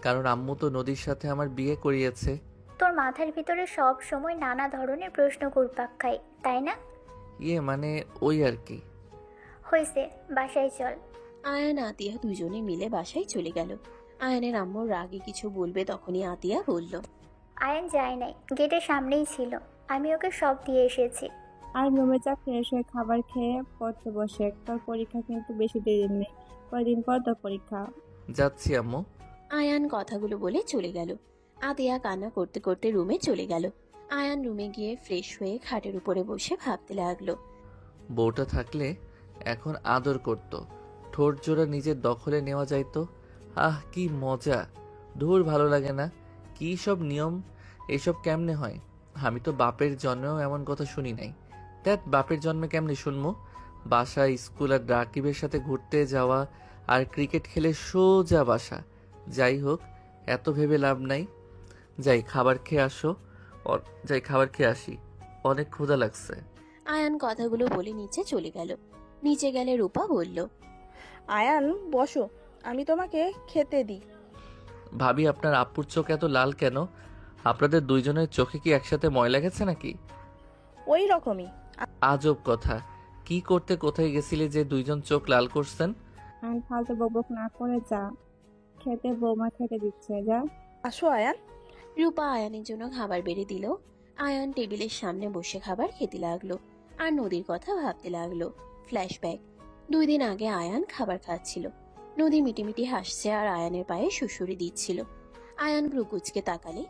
কারণ আম্মু তো নদীর সাথে আমার বিয়ে করিয়েছে। তোর মাথার ভিতরে সব সময় নানা ধরনের প্রশ্ন ঘুরপাক খায়, তাই না? ইয়ে মানে ওই আর কি। হয়েছে, বাসায় চল। আয়ান আতিয়া দুজনে মিলে বাসায় চলে গেল। আয়ানের আম্মু রাগে কিছু বলবে, তখনই আতিয়া বলল, আয়ন যায় নাই, গেটের সামনেই ছিল। আমি ওকে সব দিয়ে এসেছি। আর রুমে যা, ফ্রেশ হয়ে খাবার খেয়ে পড়তে বসে। তোর পরীক্ষা কিন্তু বেশি দেরি নেই, কয়দিন পর তোর পরীক্ষা। যাচ্ছি আম্মু। আয়ান কথাগুলো বলে চলে গেল। আতিয়া কান্না করতে করতে রুমে চলে গেল। আয়ান রুমে গিয়ে ফ্রেশ হয়ে খাটের উপরে বসে ভাবতে লাগলো। বউটা থাকলে এখন আদর করত, ঠোঁট জোড়া নিজের দখলে নেওয়া যাইতো। আহ, কি মজা! ধুর, ভালো লাগে না। কি সব নিয়ম, এসব কেমনে হয়? আমি তো বাপের জন্মেও এমন কথা শুনি নাই। দ্যাট, বাপের জন্মে কেমনে শুনবো? বাসা, স্কুল আর রাকিবের সাথে ঘুরতে যাওয়া আর ক্রিকেট খেলে সোজা বাসা। যাই হোক, এত ভেবে লাভ নাই। যাই খাবার খেয়ে খাবার খেয়ে আসি, অনেক ক্ষুধা লাগছে। আয়ান কথাগুলো বলে নিচে চলে গেল। নিচে গেলে রূপা বলল, আয়ান বসো, আমি তোমাকে খেতে দিই। ভাবি, আপনার আপুর চোখ এত লাল কেন? আপনাদের দুইজনের চোখে কি একসাথে ময়লা গেছে নাকি? ওই রকমই। আজব কথা। কি করতে কোথায় গেছিলে যে দুইজন চোখ লাল করছেন? আর ফালতু বকবক না করে যা, খেতে বৌমা খেতে দিচ্ছে, যা। আসো আয়ান। রূপা আয়ানের জন্য খাবার বেড়ে দিল। আয়ান টেবিলের সামনে বসে খাবার খেতে লাগলো আর নদীর কথা ভাবতে লাগলো। ফ্ল্যাশব্যাক, 2 দিন আগে আয়ান খাবার খাচ্ছিল। নদী মিটিমিটি হাসছে আর আয়ানের পায়ে সুসুরি দিচ্ছিল। আয়ান ভ্রুকুচকে তাকালে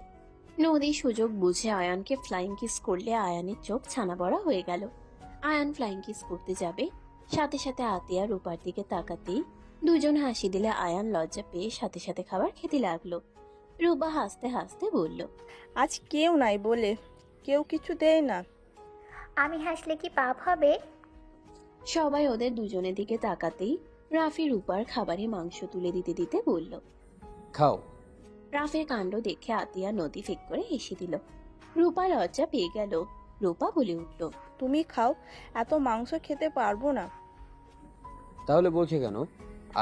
নদী সুযোগ বুঝে আয়ানকে ফ্লাইং কিস করলে আয়ানের চোখ ছানা বড়া হয়ে গেল। আয়ান ফ্লাইং কিস করতে যাবে, সাথে সাথে আতিয়া রূপার দিকে তাকাতেই দুজন হাসি দিলে আয়ান লজ্জা পেয়ে সাথে সাথে খাবার খেতে লাগলো। রূপা হাসতে হাসতে বলল, আজ কেউ নাই বলে কেউ কিছু দেয় না। আমি হাসলে কি পাপ হবে? সবাই ওদের দুজনের দিকে তাকাতেই রাফি রূপার খাবারে মাংস তুলে দিতে দিতে বলল, খাও। রাফির কাণ্ড দেখে আতিয়া নদী ফিক করে হেসে দিল। রূপা লজ্জা পেয়ে গেল। রূপা বলে উঠল, তুমি খাও, এত মাংস খেতে পারবো না। তাহলে বলছে কেন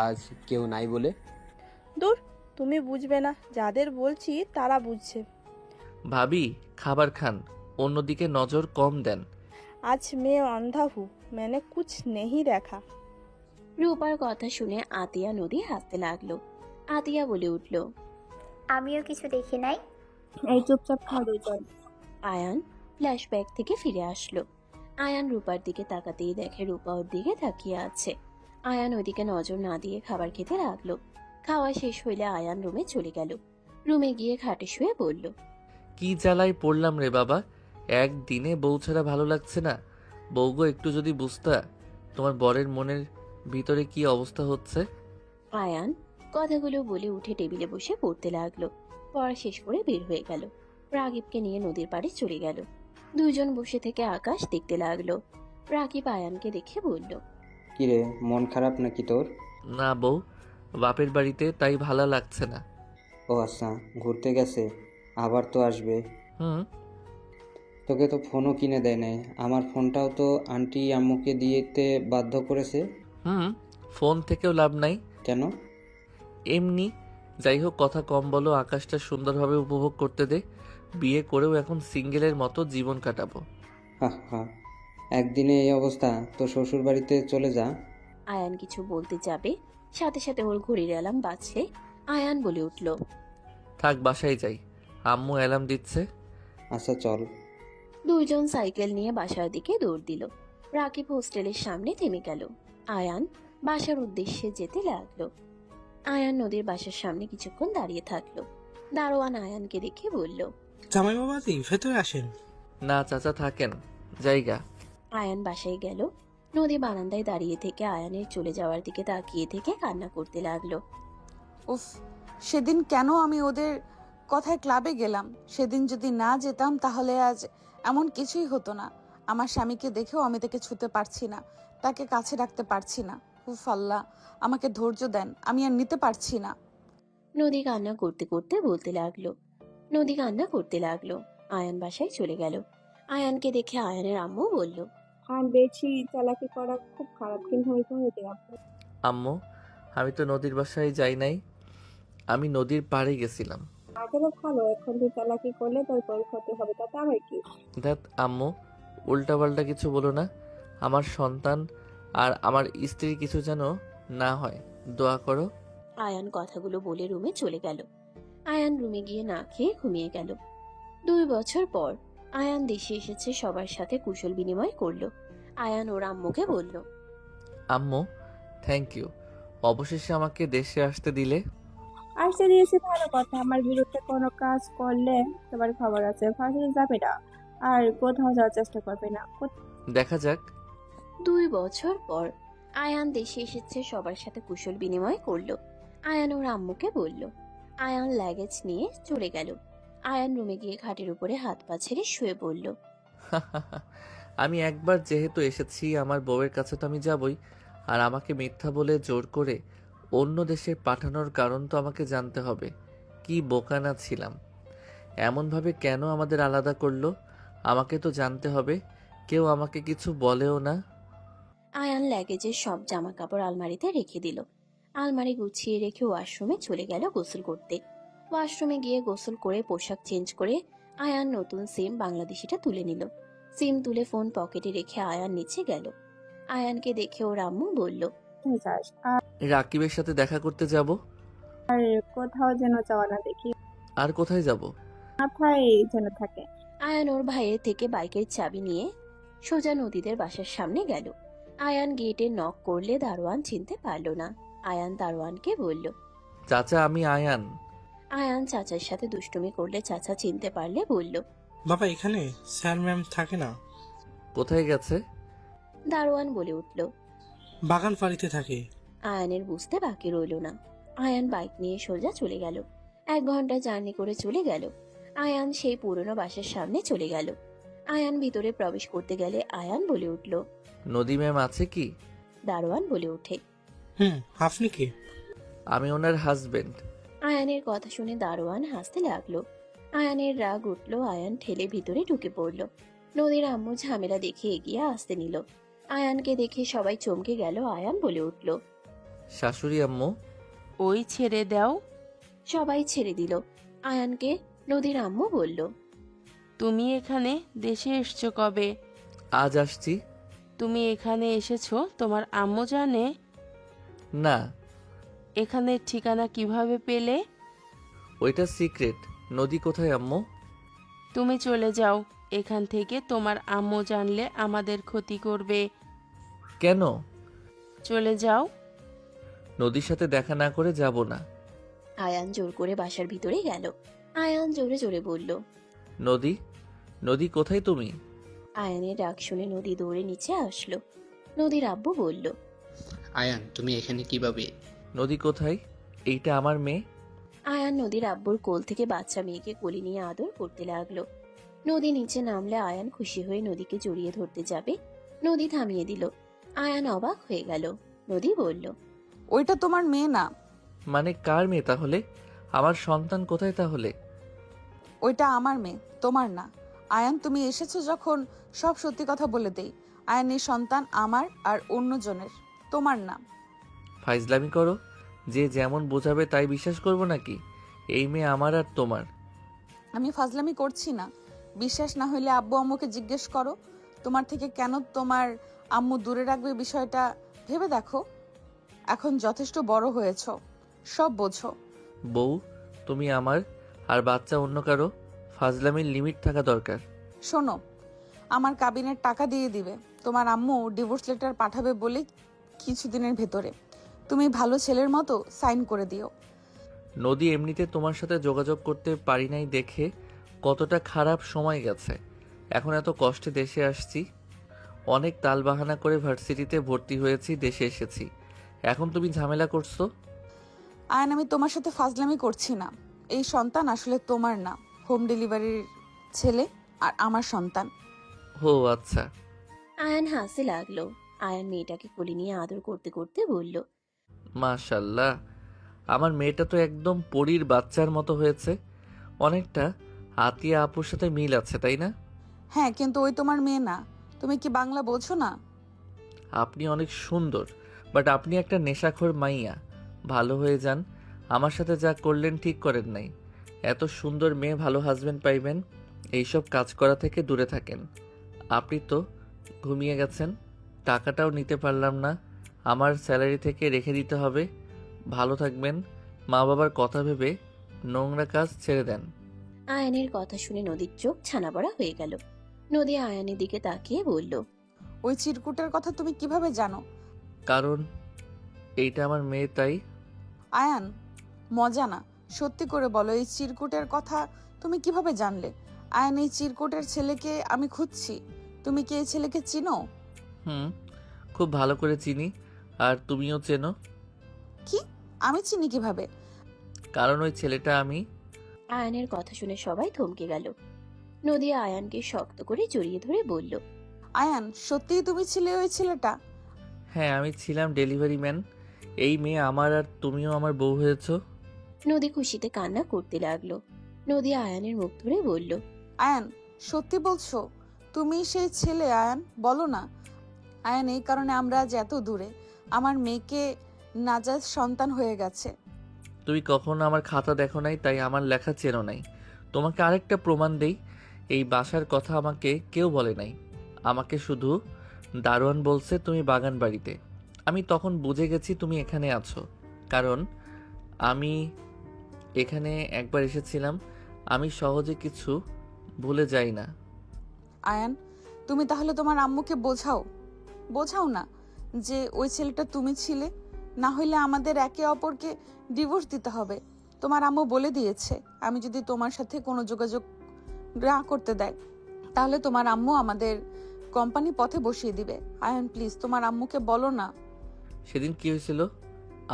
আজ কেউ নাই বলে? দূর, তুমি বুঝবে না, যাদের বলছি তারা বুঝছে। ভাবি, খাবার খান, অন্যদিকে নজর কম দেন। आज मैं अंधा हूँ, मैंने कुछ नहीं देखा। রূপার কথা শুনে আতিয়া নদী হাসতে লাগলো। আতিয়া বলে উঠল, আমিও কিছু দেখি নাই। এই চুপচাপ খাও দুজন। আয়ান ফ্ল্যাশব্যাক থেকে ফিরে আসলো। আয়ান রূপার দিকে তাকাতেই দেখে রূপা ওর দিকে তাকিয়ে আছে। আয়ান ওইদিকে নজর না দিয়ে খাবার খেতে লাগলো। খাওয়া শেষ হইলে আয়ান রুমে চলে গেল। রুমে গিয়ে খাটে শুয়ে বলল, কি জ্বালায় পড়লাম রে বাবা, একদিনে বউ ছাড়া ভালো লাগছে না। বউগো একটু যদি বুঝতা তোমার বরের মনের ভিতরে কি অবস্থা হচ্ছে। আয়ান কথাগুলো বলে উঠে টেবিলে বসে পড়তে লাগলো। পড়া শেষ করে বের হয়ে গেল। রাগিবকে নিয়ে নদীর পাড়ে চলে গেল। দুজন বসে থেকে আকাশ দেখতে লাগলো। রাগিব আয়ানকে দেখে বলল, কিরে, মন খারাপ নাকি তোর? না বউ, বাপের বাড়িতে, তাই ভালো লাগছে না। ও আচ্ছা, ঘুরতে গেছে, আবার তো আসবে। হুম। তোকে তো ফোনও কিনে দেয় নাই, আমার ফোনটাও তো আন্টি আম্মুকে দিতে বাধ্য করেছে। হুম, ফোন থেকেও লাভ নাই। কেন? এমনি। যাই হোক, কথা কম বলো, আকাশটা সুন্দরভাবে উপভোগ করতে দে। বিয়ে করেও এখন সিঙ্গেলের মতো জীবন কাটাবো। হা হা, একদিনে এই অবস্থা, তো শ্বশুর বাড়িতে চলে যা। আয়ান কিছু বলতে যাবে, সাথে সাথে ওর ঘড়ির অ্যালার্ম বাজছে। আয়ান বলে উঠল, থাক, বাসায় যাই, আম্মু অ্যালার্ম দিচ্ছে। আচ্ছা চল। দুইজন সাইকেল নিয়ে বাসার দিকে দৌড় দিল। রাকিব হোস্টেলের সামনে থেমে গেল। আয়ান বাসার উদ্দেশ্যে যেতে লাগলো। আয়ান নদীর বাসার সামনে কিছুক্ষণ দাঁড়িয়ে থাকলো। দারোয়ান আয়ানকে দেখে বলল, জামাই বাবাজি, ভেতরে আসেন। না চাচা, থাকেন, জায়গা। আয়ান বাসায় গেল। নদী বারান্দায় দাঁড়িয়ে থেকে আয়ানের চলে যাওয়ার দিকে তাকিয়ে থেকে কান্না করতে লাগলো। উফ, সেদিন কেন আমি ওদের কথায় ক্লাবে গেলাম? সেদিন যদি না যেতাম তাহলে আজ এমন কিছুই হতো না। আমার স্বামীকে দেখেও আমি তাকে ছুতে পারছি না, তাকে কাছে রাখতে পারছি না। উফ আল্লাহ, আমাকে ধৈর্য দেন, আমি আর নিতে পারছি না। নদী কান্না করতে করতে বলতে লাগলো। নদী কান্না করতে লাগলো। আয়ান বাসায় চলে গেল। আয়ানকে দেখে আয়ানের আম্মু বলল, আর বেশি চালাকি করা খুব খারাপ, কিন্তু হয়তো হতে আপনার। আম্মু, আমি তো নদীর বাসায় যাই নাই, আমি নদীর পাড়ে গেছিলাম। আগেরও ভালো, এখন তুই চালাকি করলে তোর পরে ক্ষতি হবে, তাতে আমার কি? দেখ আম্মু, উল্টাপাল্টা কিছু বলো না। আমার সন্তান আর আমার স্ত্রীর কিছু যেন না হয়, দোয়া করো। আয়ান কথাগুলো বলে রুমে চলে গেল। আয়ান রুমে গিয়ে না খেয়ে ঘুমিয়ে গেল। 2 বছর পর আয়ান দেশে এসেছে, সবার সাথে কুশল বিনিময় করলো। আয়ান ওর আম্মুকে বলল, আম্মু, থ্যাংক ইউ, অবশেষে আমাকে দেশে আসতে দিলে। আসতে দিয়েছি ভালো কথা, আমার বিরুদ্ধে কোনো কাজ করলে তোমার খবর আছে, ফাঁসি যাবে না আর কোথাও যাওয়ার চেষ্টা করবে না। দেখা যাক। 2 বছর পর আয়ান দেশে এসেছে, সবার সাথে কুশল বিনিময় করলো। আয়ান ওর আম্মুকে বলল। আয়ান লাগেজ নিয়ে চলে গেল। আয়ান রুমে গিয়ে খাটের উপরে হাত পা ছেড়ে শুয়ে পড়ল। আমি একবার যেহেতু এসেছি, আমার বউয়ের কাছে তো আমি যাবই। আর আমাকে মিথ্যা বলে জোর করে অন্য দেশে পাঠানোর কারণ তো আমাকে জানতে হবে। কি বোকানা ছিলাম, এমনভাবে কেন আমাদের আলাদা করলো, আমাকে তো জানতে হবে। কেউ আমাকে কিছু বলেও না। আয়ান লাগেজের সব জামা কাপড় আলমারিতে রেখে দিল। আলমারি গুছিয়ে রেখে ওয়াশরুমে চলে গেল গোসল করতে। ওয়াশরুমে গিয়ে গোসল করে পোশাক চেঞ্জ করে আয়ান নতুন সিম বাংলাদেশিটা তুলে নিল। সিম তুলে ফোন পকেটে রেখে আয়ান নিচে গেল। আয়ানকে দেখে ওর আম্মু বলল, রাকিবের সাথে দেখা করতে যাব। আর কোথাও যেন যাওয়া না দেখি, আর কোথায় যাব? মাথায় যেন থাকে। আয়ান ওর ভাইয়ের থেকে বাইকের চাবি নিয়ে সোজা নদীদের বাসার সামনে গেল। আয়ান গেটে নক করলে দারোয়ান চিনতে পারল না। আয়ান দারোয়ানকে বলল, চাচা, আমি আয়ান। আয়ান চাচার সাথে দুষ্টুমি করলে চাচা চিনতে পারলে বলল, বাবা, এখানে স্যার ম্যাম থাকে না। কোথায় গেছে? দারোয়ান বলে উঠল। বাগান ফাড়িতে থাকে। আয়ানের বুঝতে বাকি রইল না। আয়ান বাইক নিয়ে সোজা চলে গেল। 1 ঘন্টা জার্নি করে চলে গেল। আয়ান সেই পুরনো বাসার সামনে চলে গেল। আয়ান ভিতরে প্রবেশ করতে গেলে আয়ান বলে উঠল, নদী ম্যাম আছে কি? দারোয়ান বলে ওঠে, আপনি কি? আমি ওনার হাজবেন্ড। আয়ানের কথা শুনে দারোয়ান হাসতে লাগলো। আয়ানের রাগ উঠল। আয়ান ঠেলে ভিতরে ঢুকে পড়ল। নদীর আম্মু ঝামেলা দেখে এগিয়ে আসতে নিল। আয়ানকে দেখে সবাই চমকে গেল। আয়ান বলে উঠল, শাশুড়ি আম্মু। ওই ছেড়ে দাও। সবাই ছেড়ে দিল। আয়ানকে নদীর আম্মু বলল, তুমি এখানে দেশে এসছো কবে? আজ আসছি। তুমি এখানে এসেছো তোমার আম্মু জানে? না, এখানের ঠিকানা কিভাবে পেলে? ওইটা সিক্রেট। নদী কোথায় আম্মু? তুমি চলে যাও এখান থেকে, তোমার আম্মু জানলে আমাদের ক্ষতি করবে। কেন? চলে যাও। নদীর সাথে দেখা না করে যাব না। আয়ান জোর করে বাসার ভিতরে গেল। আয়ান জোরে জোরে বলল। নদী, নদী কোথায় তুমি? আয়ানের ডাক শুনে নদী দৌড়ে নিচে আসলো। নদীর আব্বু বলল। আয়ান, তুমি এখানে কিভাবে? নদী কোথায়? এইটা আমার মেয়ে। আয়ান নদীর আব্বুর কোল থেকে বাচ্চা মেয়েকে কোলে নিয়ে আদর করতে লাগলো। নদী নিচে নামলে আয়ান খুশি হয়ে নদীকে জড়িয়ে ধরতে যাবে, নদী থামিয়ে দিল। আয়ান অবাক হয়ে গেল। নদী বলল। ওইটা তোমার মেয়ে না। মানে কার মেয়ে তাহলে? আমার সন্তান কোথায় তাহলে? ওইটা আমার মেয়ে, তোমার না। আয়ান, তুমি এসেছো যখন সব সত্যি কথা বলে দেই। আয়ানের সন্তান আমার আর অন্যজনের, তোমার না। ফাইজলামি করো। যে যেমন বোঝাবে তাই বিশ্বাস করব নাকি? এই মেয়ে আমার আর তোমার। আমি ফাজলামি করছি না। বিশ্বাস না হইলে আব্বু আম্মুকে জিজ্ঞেস করো। তোমার থেকে কেন তোমার আম্মু দূরে রাখবে বিষয়টা ভেবে দেখো। এখন যথেষ্ট বড় হয়েছো, সব বোঝো। বউ, তুমি আমার আর বাচ্চা অন্য কারো। ফাজলামির লিমিট থাকা দরকার। শোনো, আমার কাবিনের টাকা দিয়ে দিবে। তোমার আম্মু ডিভোর্স লেটার পাঠাবে বলে কিছুদিনের ভেতরে। তুমি ভালো ছেলের মতো সাইন করে দিও। নদী, এমনিতে তোমার সাথে যোগাযোগ করতে পারি নাই দেখে কতটা খারাপ সময় গেছে। এখন এত কষ্টে দেশে আসছি, অনেক তালবাহানা করে ভার্সিটিতে ভর্তি হয়েছি, দেশে এসেছি। এখন তুমি ঝামেলা করছো। আয়ন, আমি তোমার সাথে ফাজলামি করছি না। এই সন্তান আসলে তোমার না, হোম ডেলিভারির ছেলে আর আমার সন্তান। ও আচ্ছা। আয়ান হাসতে লাগলো। আয়ান মেয়েটাকে কোলে নিয়ে আদর করতে করতে বলল। মাশাল্লাহ, আমার মেয়েটা তো একদম পরীর বাচ্চার মতো হয়েছে। অনেকটা আতিয়া আপুর সাথে মিল আছে, তাই না? হ্যাঁ, কিন্তু ওই তোমার মেয়ে না। তুমি কি বাংলা বোঝো না? আপনি অনেক সুন্দর, বাট আপনি একটা নেশাখোর মাইয়া। ভালো হয়ে যান। আমার সাথে যা করলেন ঠিক করেন নাই। এত সুন্দর মেয়ে, ভালো হাজবেন্ড পাইবেন, এইসব কাজ করা থেকে দূরে থাকেন। আপনি তো ঘুমিয়ে গেছেন। টাকাটাও নিতে পারলাম না, আমার স্যালারি থেকে রেখে দিতে হবে। ভালো থাকবেন। মা বাবার কথা ভেবে নোংরা কাজ ছেড়ে দেন। আয়ানের কথা শুনে নদীর চোখ ছানাবড়া হয়ে গেল। নদী আয়ানের দিকে তাকিয়ে বলল। ওই চিরকুটের কথা তুমি কিভাবে জানো? কারণ এইটা আমার মেয়ে, তাই। আয়ান, মজা না, সত্যি করে বলো, এই চিরকুটের কথা তুমি কিভাবে জানলে? আয়ান, এই চিরকুটের ছেলেকে আমি খুঁজছি। তুমি কি এই ছেলেকে চিনো? খুব ভালো করে চিনি, আর তুমিও চেনো। কি? আমি চিনি কিভাবে? কারণ ওই ছেলেটা আমি। আয়ানের কথা শুনে সবাই থমকে গেল। নদী আয়ানকে শক্ত করে জড়িয়ে ধরে বলল। আয়ান, সত্যিই তুমি ছিলে ওই ছেলেটা? হ্যাঁ, আমি ছিলাম ডেলিভারি ম্যান। এই মেয়ে আমার, আর তুমিও আমার বউ হয়েছো। নদী খুশিতে কান্না করতে লাগলো। নদী আয়ানের মুখ ধরে বলল। আয়ান, সত্যি বলছো? তুমি সেই ছেলে? আয়ান, বলো না। আয়ান, এই কারণে আমরা আজ এত দূরে। আমার মেয়েকে নাজাত সন্তান হয়ে গেছে। তুমি কখনো আমার খাতা দেখো নাই, তাই আমার লেখা চেনো নাই। তোমাকে আরেকটা প্রমাণ দেই, এই বাসার কথা আমাকে কেউ বলে নাই। আমাকে শুধু দারোয়ান বলছে তুমি বাগান বাড়িতে। আমি তখন বুঝে গেছি তুমি এখানে আছো, কারণ আমি এখানে একবার এসেছিলাম। আমি সহজে কিছু ভুলে যাই না। আয়ান, তুমি তাহলে তোমার আম্মুকে বোঝাও না যে ওই ছেলেটা তুমি ছিলে। না হইলে আমাদের একে অপরকে ডিভোর্স দিতে হবে। তোমার আম্মু বলে দিয়েছে, আমি যদি তোমার সাথে কোনো যোগাযোগ না করতে দেয়, তাহলে তোমার আম্মু আমাদের কোম্পানি পথে বসিয়ে দিবে। আয়ান, প্লিজ তোমার আম্মুকে বলো না। সেদিন কি হয়েছিল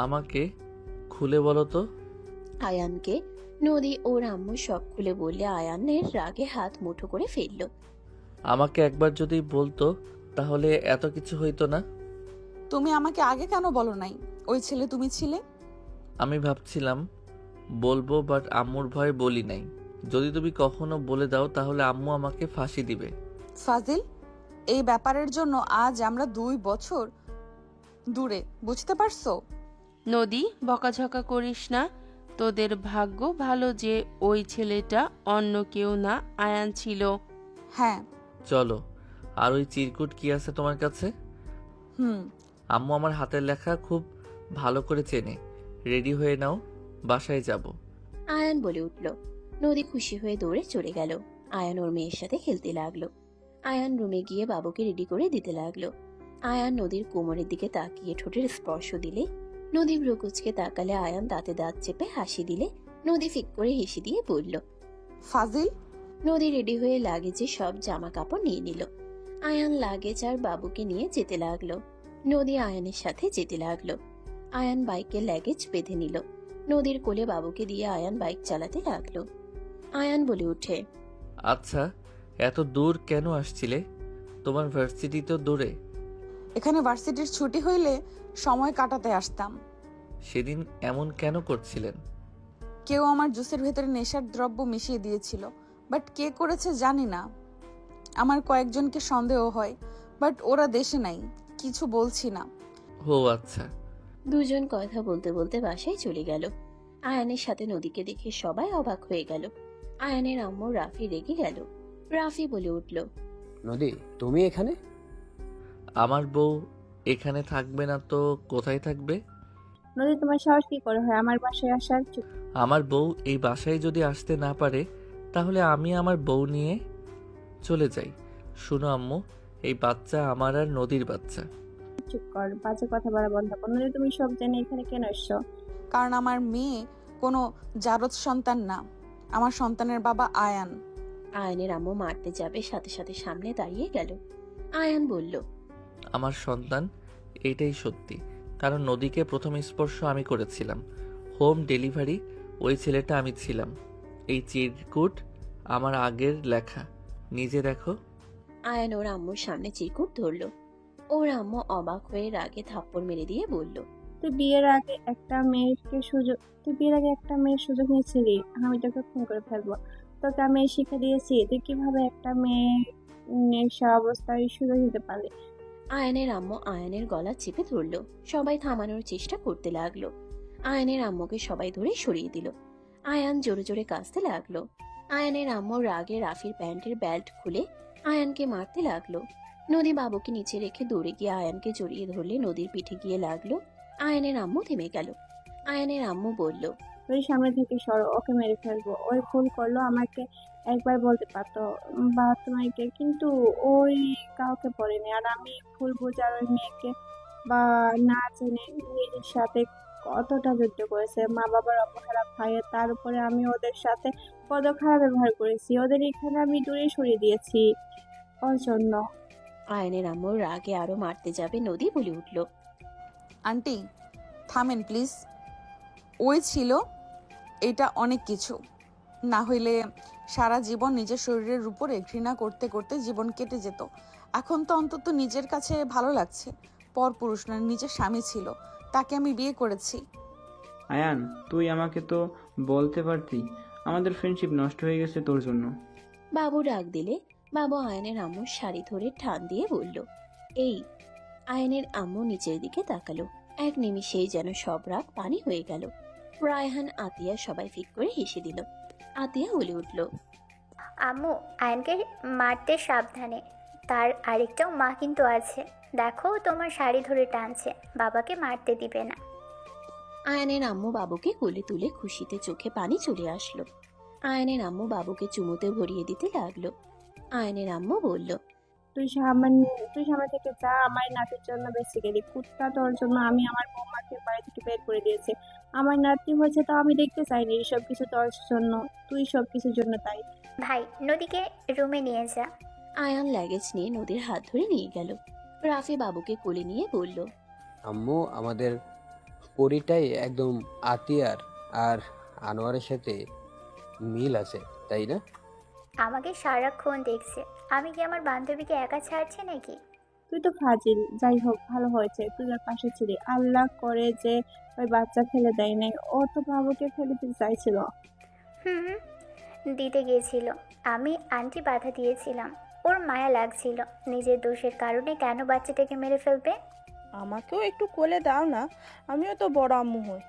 আমাকে খুলে বলো তো। আয়ানকে নদী ওর আম্মু সব খুলে বললে আয়ানের রাগে হাত মুঠো করে ফেলল। আমাকে একবার যদি বলতো তাহলে এত কিছু হইতো না। তুমি আমাকে আগে কেন বলো নাই ওই ছেলে তুমি ছিলে? আমি ভাবছিলাম বলবো, বাট আম্মুর ভয়ে বলি নাই। যদি তুমি কখনো বলে দাও তাহলে আম্মু আমাকে ফাঁসি দিবে। ফাজিল, এই ব্যাপারের জন্য আজ আমরা 2 বছর দূরে, বুঝতে পারছো? নদী, বকাঝকা করিস না। তোদের ভাগ্য ভালো যে ওই ছেলেটা অন্য কেউ না, আয়ান ছিল। হ্যাঁ, চলো আর ওই চিরকুট কি আছে তোমার কাছে? হুম। আম্মু আমার হাতের লেখা খুব ভালো করে চেনে। রেডি হয়ে নাও, বাসায় যাব। আয়ান বলে উঠল। নদী খুশি হয়ে দৌড়ে চলে গেল। আয়ান ওর মেয়ের সাথে খেলতে লাগলো। আয়ান রুমে গিয়ে বাবুকে রেডি করে দিতে লাগলো। আয়ান নদীর কোমরের দিকে তাকিয়ে ঠোঁটের স্পর্শ দিলে, নদী ভ্রুকুচকে তাকালে আয়ান দাঁতে দাঁত চেপে হাসি দিলে, নদী ফিক করে হেসে দিয়ে বলল, ফাজিল। নদী রেডি হয়ে লাগেজে সব জামা কাপড় নিয়ে নিল। আয়ান লাগেজ আর বাবুকে নিয়ে যেতে লাগলো। নদী আয়ানের সাথে যেতে লাগলো। আয়ান বাইকে লাগেজ বেঁধে নিল। নদীর কোলে বাবুকে দিয়ে আয়ান বাইক চালাতে লাগলো। আয়ান বলে উঠে, আচ্ছা, এত দূর কেন আসছিলে? তোমার ভার্সিটি তো দূরে। এখানে ভার্সিটির ছুটি হইলে সময় কাটাতে আসতাম। সেদিন এমন কেন করছিলেন? কেউ আমার জুসের ভেতরে নেশার দ্রব্য মিশিয়ে দিয়েছিল, বাট কে করেছে জানি না। আমার কয়েকজনকে সন্দেহ হয়, বাট ওরা দেশে নাই, কিছু বলছি না। ও আচ্ছা। দুজন কথা বলতে বলতে বাসায় চলে গেল। আয়ানের সাথে নদীকে দেখে সবাই অবাক হয়ে গেল। আয়ানের আম্মু রাফি রেগে গেল। রাফি বলে উঠল, নদী, তুমি এখানে? আমার বউ এখানে থাকবে না তো কোথায় থাকবে? নদী, তোমার সাহস কি করে হয় আমার বাসায় আসার? আমার বউ এই বাসায় যদি আসতে না পারে, তাহলে আমি আমার বউ নিয়ে চলে যাই। শুনো আম্মু, এই বাচ্চা আমার আর নদীর বাচ্চা। চুপ কর, বাজে কথা বলা বন্ধ কর। নদী, তুমি সব জেনে এখানে কেন এসছো? কারণ আমার মেয়ে কোনো জারদ সন্তান না, আমার সন্তানের বাবা আয়ান। আয়ানের আম্মু মারতে যাবে, সাথে সাথে সামনে দাঁড়িয়ে গেল। আয়ান বলল, আমার সন্তান, এটাই সত্যি। কারণ নদীকে প্রথম স্পর্শ আমি করেছিলাম। হোম ডেলিভারি ওই ছেলেটা আমি ছিলাম। এই চিরকুট আমার আগের লেখা, নিজে দেখো। আয়ান ওর আম্মুর সামনে চিরকুট ধরল। ওর আম্মু অবাক হয়ে রাগে থাপ্পড় মেরে দিয়ে বলল, তুই বিয়ের আগে একটা মেয়ের সুযোগ নিয়েছিলি। আমি তোকে খুন করে ফেলবো। তোকে আমি এই শিক্ষা দিয়েছি, তুই কিভাবে একটা মেয়ের নেশা অবস্থায় সুযোগ দিতে পারলি। আয়ানের আম্মু আয়ানের গলা চেপে ধরল। সবাই থামানোর চেষ্টা করতে লাগলো। আয়ানের আম্মুকে সবাই ধরে সরিয়ে দিল। আয়ান জোরে জোরে কাঁদতে লাগলো। আয়ানের আম্মু রাগে রাফির প্যান্টের বেল্ট খুলে আয়ানকে মারতে লাগলো। নদী বাবুকে নিচে রেখে দৌড়ে গিয়ে আয়ানকে জড়িয়ে ধরলে নদীর পিঠে গিয়ে লাগলো। আয়ানের আম্মু থেমে গেল। আয়ানের আম্মু বলল, তুই সামনে থেকে সরো, ওকে মেরে ফেলবো। ওই ভুল করলো, আমাকে একবার বলতে পারতো বা তোমাকে, কিন্তু ওই কাউকে পড়েনি। আর আমি ভুল বোঝার ওই মেয়েকে বা না জেনে নিজের সাথে কতটা যুদ্ধ করেছে। মা বাবার অবহেলা, ভাইয়ের, তার উপরে আমি ওদের সাথে কত খারাপ ব্যবহার করেছি। ওদের এখানে আমি দূরে সরিয়ে দিয়েছি ওর জন্য। আয়ানের আম্মু রাগে আরো মারতে যাবে, নদী বলে উঠল, আন্টি থামেন প্লিজ। ওই ছিল এটা অনেক কিছু না হইলে সারা জীবন নিজের শরীরের উপরে ঘৃণা করতে করতে জীবন কেটে যেত। এখন তো অন্তত নিজের কাছে ভালো লাগছে। পরপুরুষ না, নিজের স্বামী ছিল, তাকে আমি বিয়ে করেছি। আয়ান, তুই আমাকে তো বলতে পারতি। আমাদের ফ্রেন্ডশিপ নষ্ট হয়ে গেছে তোর জন্য। বাবু ডাক দিলে বাবু আয়নের আম্মুর শাড়ি ধরে টান দিয়ে বলল, এই। আয়নের আম্মু নিচের দিকে তাকালো। এক নিমিষেই যেন সব রাগ পানি হয়ে গেল। রায়হান, আতিয়া সবাই ফিক করে হেসে দিল। আতিয়া বলে উঠল, আম্মু, আয়নকে মারতে সাবধানে, তার আরেকটাও মা কিন্তু আছে। দেখো, তোমার শাড়ি ধরে টানছে, বাবাকে মারতে দিবে না। আয়নের আম্মু বাবুকে কোলে তুলে খুশিতে চোখে পানি চলে আসলো। আয়নের আম্মু বাবুকে চুমুতে ভরিয়ে দিতে লাগলো। আয়নের আম্মু বলল, তুই সামনে থেকে যা, আমার নাতির জন্য বেঁচে গেলি। কুত্তা, তোর জন্য আমি আমার বৌমাকে বাড়ি থেকে বের করে দিয়েছি। আমার নাতি হয়েছে তো আমি দেখতে চাইনি। সব কিছু তোর জন্য, তুই সব কিছুর জন্য তাই। ভাই, নদীকে রুমে নিয়ে যা। আয়ান লাগেজ নিয়ে নদীর হাত ধরে নিয়ে গেল। রাফি বাবুকে কোলে নিয়ে বলল, আম্মু, আমাদের পরিটাই একদম আতিয়ার আর আনোয়ারের সাথে মিল আছে, তাই না? আমাকে সারাক্ষণ দেখছে, আমি কি আমার বান্ধবীকে একা ছাড়ছি নাকি? তুই তো ফাজিল। যাই হোক, ভালো হয়েছে তুই ওর পাশে ছিলি। আল্লাহ করে যে ওই বাচ্চা ফেলে দেয় নাই। ও তো বাবুকে ফেলে দিতে চাইছিল। দিতে গিয়েছিল, আমি আন্টি বাধা দিয়েছিলাম। ওর মায়া লাগছিল, নিজের দোষের কারণে কেন বাচ্চাটাকে মেরে ফেলবে। আমাকেও একটু কোলে দাও না, আমিও তো বড় আম্মু হই।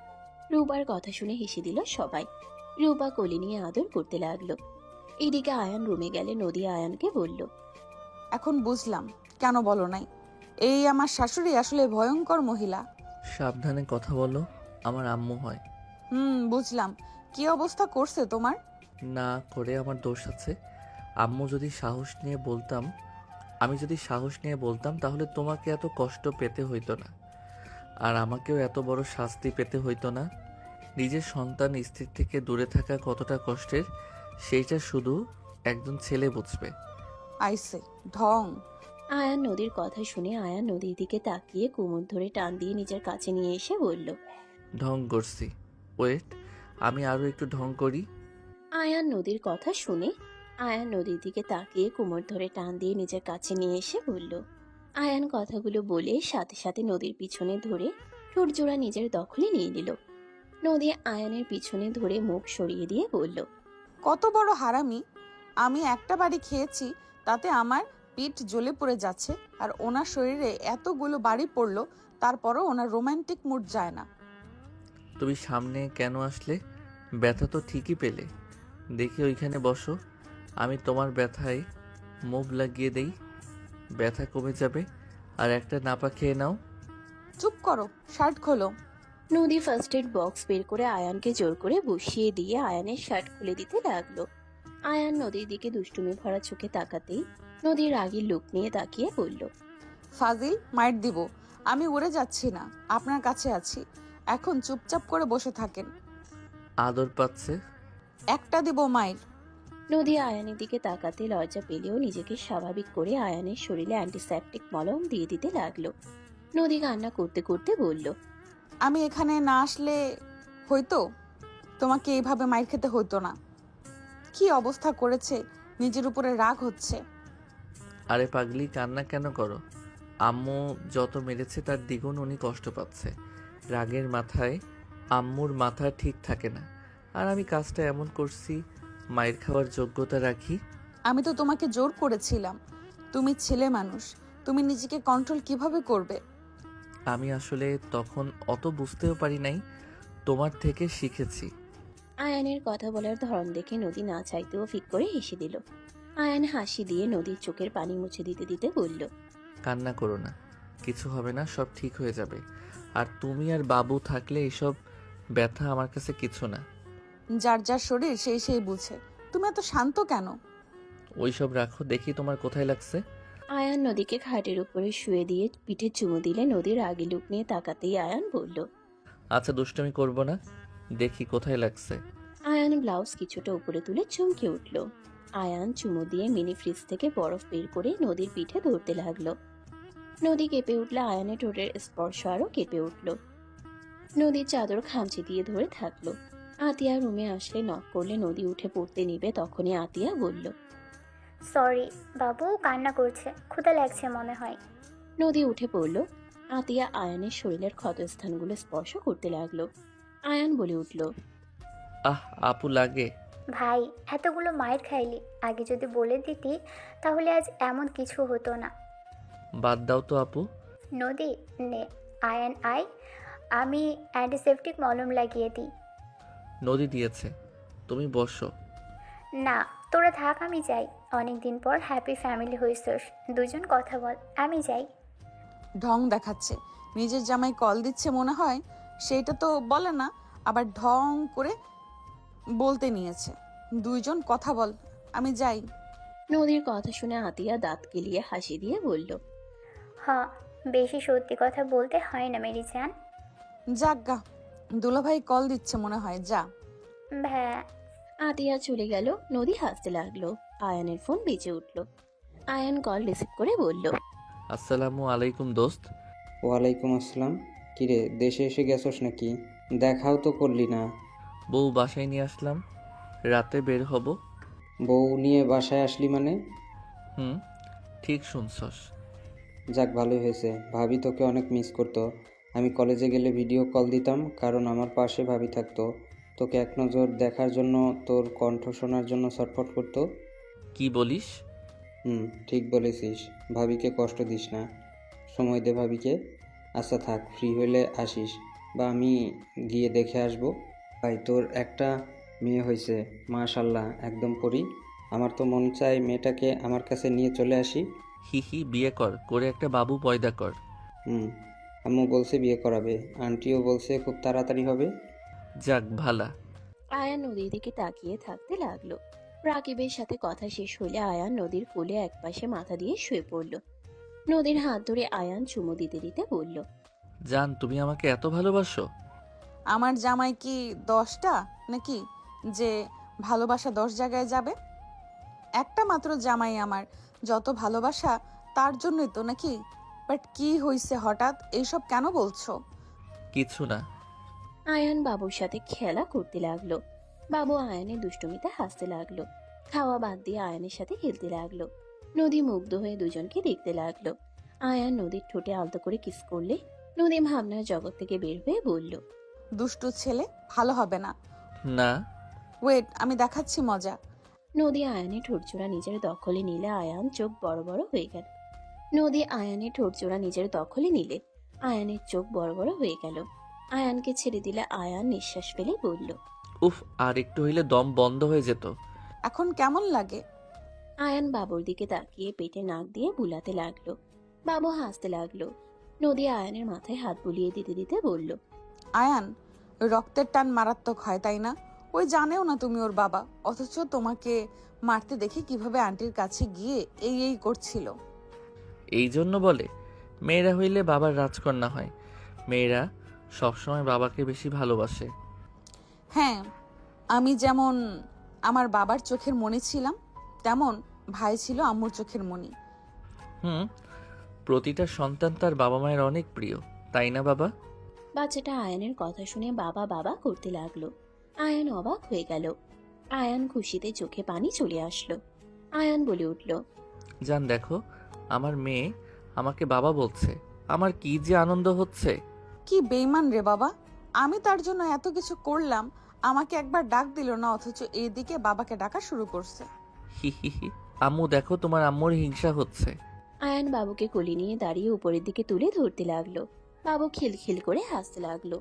রূপার কথা শুনে হেসে দিল সবাই। রূপা কোলে নিয়ে আদর করতে লাগলো। এদিকে আয়ান রুমে গেলে নদী আয়ানকে বলল, এখন বুঝলাম কেন বলো নাই। এই আমার শাশুড়ি আসলে ভয়ঙ্কর মহিলা। সাবধানে কথা বলো, আমার আম্মু হয়। বুঝলাম। কি অবস্থা করছে তোমার? না করে আমার দোষ আছে। আম্মু যদি সাহস নিয়ে বলতাম আমি যদি সাহস নিয়ে বলতাম তাহলে তোমাকে এত কষ্ট পেতে হইতো না, আর আমাকেও এত বড় শাস্তি পেতে হইতো না। নিজের সন্তান স্ত্রীর থেকে দূরে থাকা কতটা কষ্টের সেইটা শুধু একজন ছেলে বুঝবে। আইসে ঢং। আয়ান নদীর কথা শুনে আয়ান নদীর দিকে তাকিয়ে কোমর ধরে টান দিয়ে নিজের কাছে নিয়ে এসে বলল, ঢং করছি, ওয়েট, আমি আরও একটু ঢং করি। আয়ান নদীর কথা শুনে আয়ান নদীর দিকে তাকিয়ে কোমর ধরে টান দিয়ে নিজের কাছে নিয়ে এসে বলল। আয়ান কথাগুলো বলে সাথে সাথে নদীর পিছনে ধরে ঠোঁটজোড়া নিজের দখলে নিয়ে নিল। নদী আয়ানের পিছনে ধরে মুখ সরিয়ে দিয়ে বলল, কত বড় হারামি! আমি একটা বাড়ি খেয়েছি, তাতে আমার পিঠ জ্বলে পড়ে যাচ্ছে, আর ওনার শরীরে এতগুলো বাড়ি পড়লো, তারপরও ওনার রোমান্টিক মুড যায় না। তুমি সামনে কেন আসলে? ব্যথা তো ঠিকই পেলে। দেখি ওইখানে বসো, আমি তোমার ব্যথায় মুভ লাগিয়ে দেই, ব্যথা কমে যাবে। আর একটা নাপা খেয়ে নাও। চুপ করো, শার্ট খোলো। নদী ফার্স্ট এড বক্স বের করে আয়ানকে জোর করে বসিয়ে দিয়ে আয়ানের শার্ট খুলে দিতে লাগলো। আয়ান নদীর দিকে দুষ্টুমি ভরা চোখে তাকাতেই নদীর রাগী লুক নিয়ে তাকিয়ে বলল, ফাজিল, মাইর দিব। আমি উড়ে যাচ্ছি না, আপনার কাছে আছি। এখন চুপচাপ করে বসে থাকেন। আদর পাচ্ছে। একটা দিব মাইর। নদী আয়ানের দিকে তাকাতে লজ্জা পেলেও নিজেকে স্বাভাবিক করে আয়ানের শরীরে অ্যান্টিসেপটিক মলম দিয়ে দিতে লাগলো। নদী কান্না করতে করতে বলল, আমি এখানে না আসলে হয়তো তোমাকে এইভাবে মাইর খেতে হতো না। কি অবস্থা করেছে, নিজের উপরে রাগ হচ্ছে। আরে পাগলি, কান্না কেন করো? আম্মু যত মেরেছে তার দ্বিগুণ উনি কষ্ট পাচ্ছে। রাগের মাথায় আম্মুর মাথা ঠিক থাকে না। আর আমি কাজটা এমন করছি মায়ের খাওয়ার যোগ্যতা রাখি। আমি তো তোমাকে জোর করেছিলাম। তুমি ছেলে মানুষ, তুমি নিজেকে কন্ট্রোল কিভাবে করবে? আমি আসলে তখন অত বুঝতেও পারি নাই, তোমার থেকে শিখেছি। আয়ানের কথা বলার ধরন দেখে নদী না চাইতেও ফিক করে হেসে দিল। আয়ান হাসি দিয়ে নদীর চোখের পানি মুছে দিতে দিতে বলল, কান্না করো না, কিছু হবে না, সব ঠিক হয়ে যাবে। আর তুমি আর বাবু থাকলে এসব ব্যথা আমার কাছে কিছু না। যার যার শরীর সেই সেই বুঝে। তুমি এত শান্ত কেন? ওইসব রাখো, দেখি তোমার কোথায় লাগছে। আয়ান নদীকে খাটের উপরে শুয়ে দিয়ে পিঠে চুমু দিলে নদীর আগে লুক নিয়ে তাকাতেই আয়ান বলল, আচ্ছা দুষ্টুমি করবো না, দেখি কোথায় লাগছে। আয়ান ব্লাউজ কিছুটা উপরে তুলে চমকে উঠল। আয়ান চুমু দিয়ে মিনি ফ্রিজ থেকে বরফ বের করে নদীর পিঠে ধরতে লাগলো। নদী কেঁপে উঠলে আয়ানের ঠোঁটের স্পর্শ আরও কেঁপে উঠল। নদীর চাদর খামচি দিয়ে ধরে থাকলো। আতিয়া রুমে আসলে নক করলে নদী উঠে পড়তে নিবে, তখনই আতিয়া বলল, সরি বাবু, কান্না করছে, ক্ষুধা লাগছে মনে হয়। নদী উঠে পড়ল। আতিয়া আয়ানের শরীরের ক্ষতস্থানগুলো স্পর্শ করতে লাগলো। আয়ান বলে উঠল, আহ আপু লাগে। ভাই, এতগুলো মায়ের খাইলি, আগে যদি বলে দিতি তাহলে আজ এমন কিছু হতো না। বাদ দাও তো আপু। নদী নে, আয়ান আয়, আমি অ্যান্টিসেপটিক মলম লাগিয়ে দিই। নদী দিয়েছে, তুমি বসো। না, তোরা থাক, আমি যাই। অনেক দিন পর হ্যাপি ফ্যামিলি হয়েছিস, দুজন কথা বল, আমি যাই। ঢং দেখাচ্ছে, নিজের জামাই কল দিচ্ছে মনে হয়, সেইটা তো বলে না, আবার ঢং করে বলতে নিয়েছে। দুইজন কথা বল, আমি যাই। নদীর কথা শুনে আতিয়া দাঁত গেলিয়ে হাসি দিয়ে বলল, হ্যাঁ, বেশি সত্যি কথা বলতে হয় না মেরি জান। যাজ্ঞা, দুলাভাই কল দিচ্ছে মনে হয়, যা। ভ্যা। আতিয়া চলে গেল। নদী হাসতে লাগলো। আয়ানের ফোন বেজে উঠল। আয়ান কল রিসিভ করে বলল, আসসালামু আলাইকুম দোস্ত। ওয়ালাইকুম আসসালাম। কিরে, দেশে এসে গেছস নাকি? দেখাও তো করলি না। বউ বাসায় নিয়ে আসলাম, রাতে বের হব। বউ নিয়ে বাসায় আসলি মানে? হুম, ঠিক শুনছস। যাক, ভালোই হয়েছে। ভাবি তোকে অনেক মিস করতো। আমি কলেজে গেলে ভিডিও কল দিতাম, কারণ আমার পাশে ভাবি থাকতো। তোকে এক নজর দেখার জন্য, তোর কণ্ঠ শোনার জন্য ছটফট করতো। কি বলিস? ঠিক বলেছিস। ভাবিকে কষ্ট দিস না, সময় দে ভাবিকে। আচ্ছা থাক, ফ্রি হলে আসিস, বা আমি গিয়ে দেখে আসবো। ভাই, তোর একটা মেয়ে হয়েছে, মাশাল্লাহ, একদম পরী। আমার তো মন চায় মেয়েটাকে আমার কাছে নিয়ে চলে আসি। হি হি, বিয়ে কর, করে একটা বাবু পয়দা কর। হুম, আম্মু বলছে বিয়ে করাবে, আন্টিও বলছে খুব তাড়াতাড়ি হবে। যাক ভালা। আয়ান নদীর দিকে তাকিয়ে থাকতে লাগলো। রাকিবের সাথে কথা শেষ হলে আয়ান নদীর কোলে একপাশে মাথা দিয়ে শুয়ে পড়ল। নদীর হাত ধরে আয়ান চুমু দিতে দিতে বলল, জান, তুমি আমাকে এত ভালোবাসো? আমার জামাই কি 10টা নাকি যে ভালোবাসা 10 জায়গায় যাবে? একটা মাত্র জামাই আমার, যত ভালোবাসা তার জন্যই তো নাকি? বাট কি হইছে হঠাৎ এইসব কেন বলছো? কিছু না। আয়ান বাবুর সাথে খেলা করতে লাগলো। বাবু আয়ানের দুষ্টুমিতে হাসতে লাগলো। খাওয়া বাদ দিয়ে আয়ানের সাথে খেলতে লাগলো। নদী মুগ্ধ হয়ে দুজনকে দেখতে লাগলো। আয়ান নদীর ঠোঁটে আলতো করে কিস করলে নদী ভাবনার জগৎ থেকে বের হয়ে বলল, দুষ্টু ছেলে, ভালো হবে না। না। ওয়েট, আমি দেখাচ্ছি মজা। নদী আয়ানের ঠোঁটজোড়া নিজের দখলে নিলে আয়ান চোখ বড় বড় হয়ে গেল। নদী আয়ানের ঠোঁটজোড়া নিজের দখলে নিলে আয়ানের চোখ বড় বড় হয়ে গেল। আয়ানকে ছেড়ে দিলে আয়ান নিঃশ্বাস ফেলে বলল, উফ, আর একটু হইলে দম বন্ধ হয়ে যেত। এখন কেমন লাগে? আয়ান বাবুর দিকে তাকিয়ে পেটে নাক দিয়ে বুলাতে লাগলো। বাবু হাসতে লাগলো। নদী আয়ানের মাথায় হাত বুলিয়ে দিতে দিতে বলল, আয়ান, রক্তের টান মারাত্মক হয় তাই না? ওই জানেও না তুমি ওর বাবা, অথচ তোমাকে মারতে দেখে কিভাবে আন্টির কাছে গিয়ে এই করছিল। এই জন্য বলে মেয়েরা হইলে বাবার রাজকন্যা হয়। মেয়েরা সবসময় বাবাকে বেশি ভালোবাসে। হ্যাঁ, আমি যেমন আমার বাবার চোখের মণি ছিলাম, তেমন ভাই ছিল আম্মুর চোখের মণি। হুম, প্রতিটা সন্তান তার বাবা মায়ের অনেক প্রিয়, তাই না বাবা? বাচ্চাটা আয়ানের কথা শুনে বাবা বাবা করতে লাগলো। আয়ান অবাক হয়ে গেল। আয়ান খুশিতে চোখে পানি চলে আসলো। আয়ান বলে উঠল, জান দেখো, আমার মেয়ে আমাকে বাবা বলছে। আমার কি যে আনন্দ হচ্ছে। কি বেইমান রে বাবা, আমি তার জন্য এত কিছু করলাম, আমাকে একবার ডাক দিল না, অথচ এইদিকে বাবাকে ডাকা শুরু করছে। হি হি হি। আম্মু দেখো, তোমার আম্মুর হিংসা হচ্ছে। আয়ান বাবুকে কোলে নিয়ে দাঁড়িয়ে উপরের দিকে তুলে ধরতে লাগলো। বাবু খিলখিল করে হাসতে লাগলো।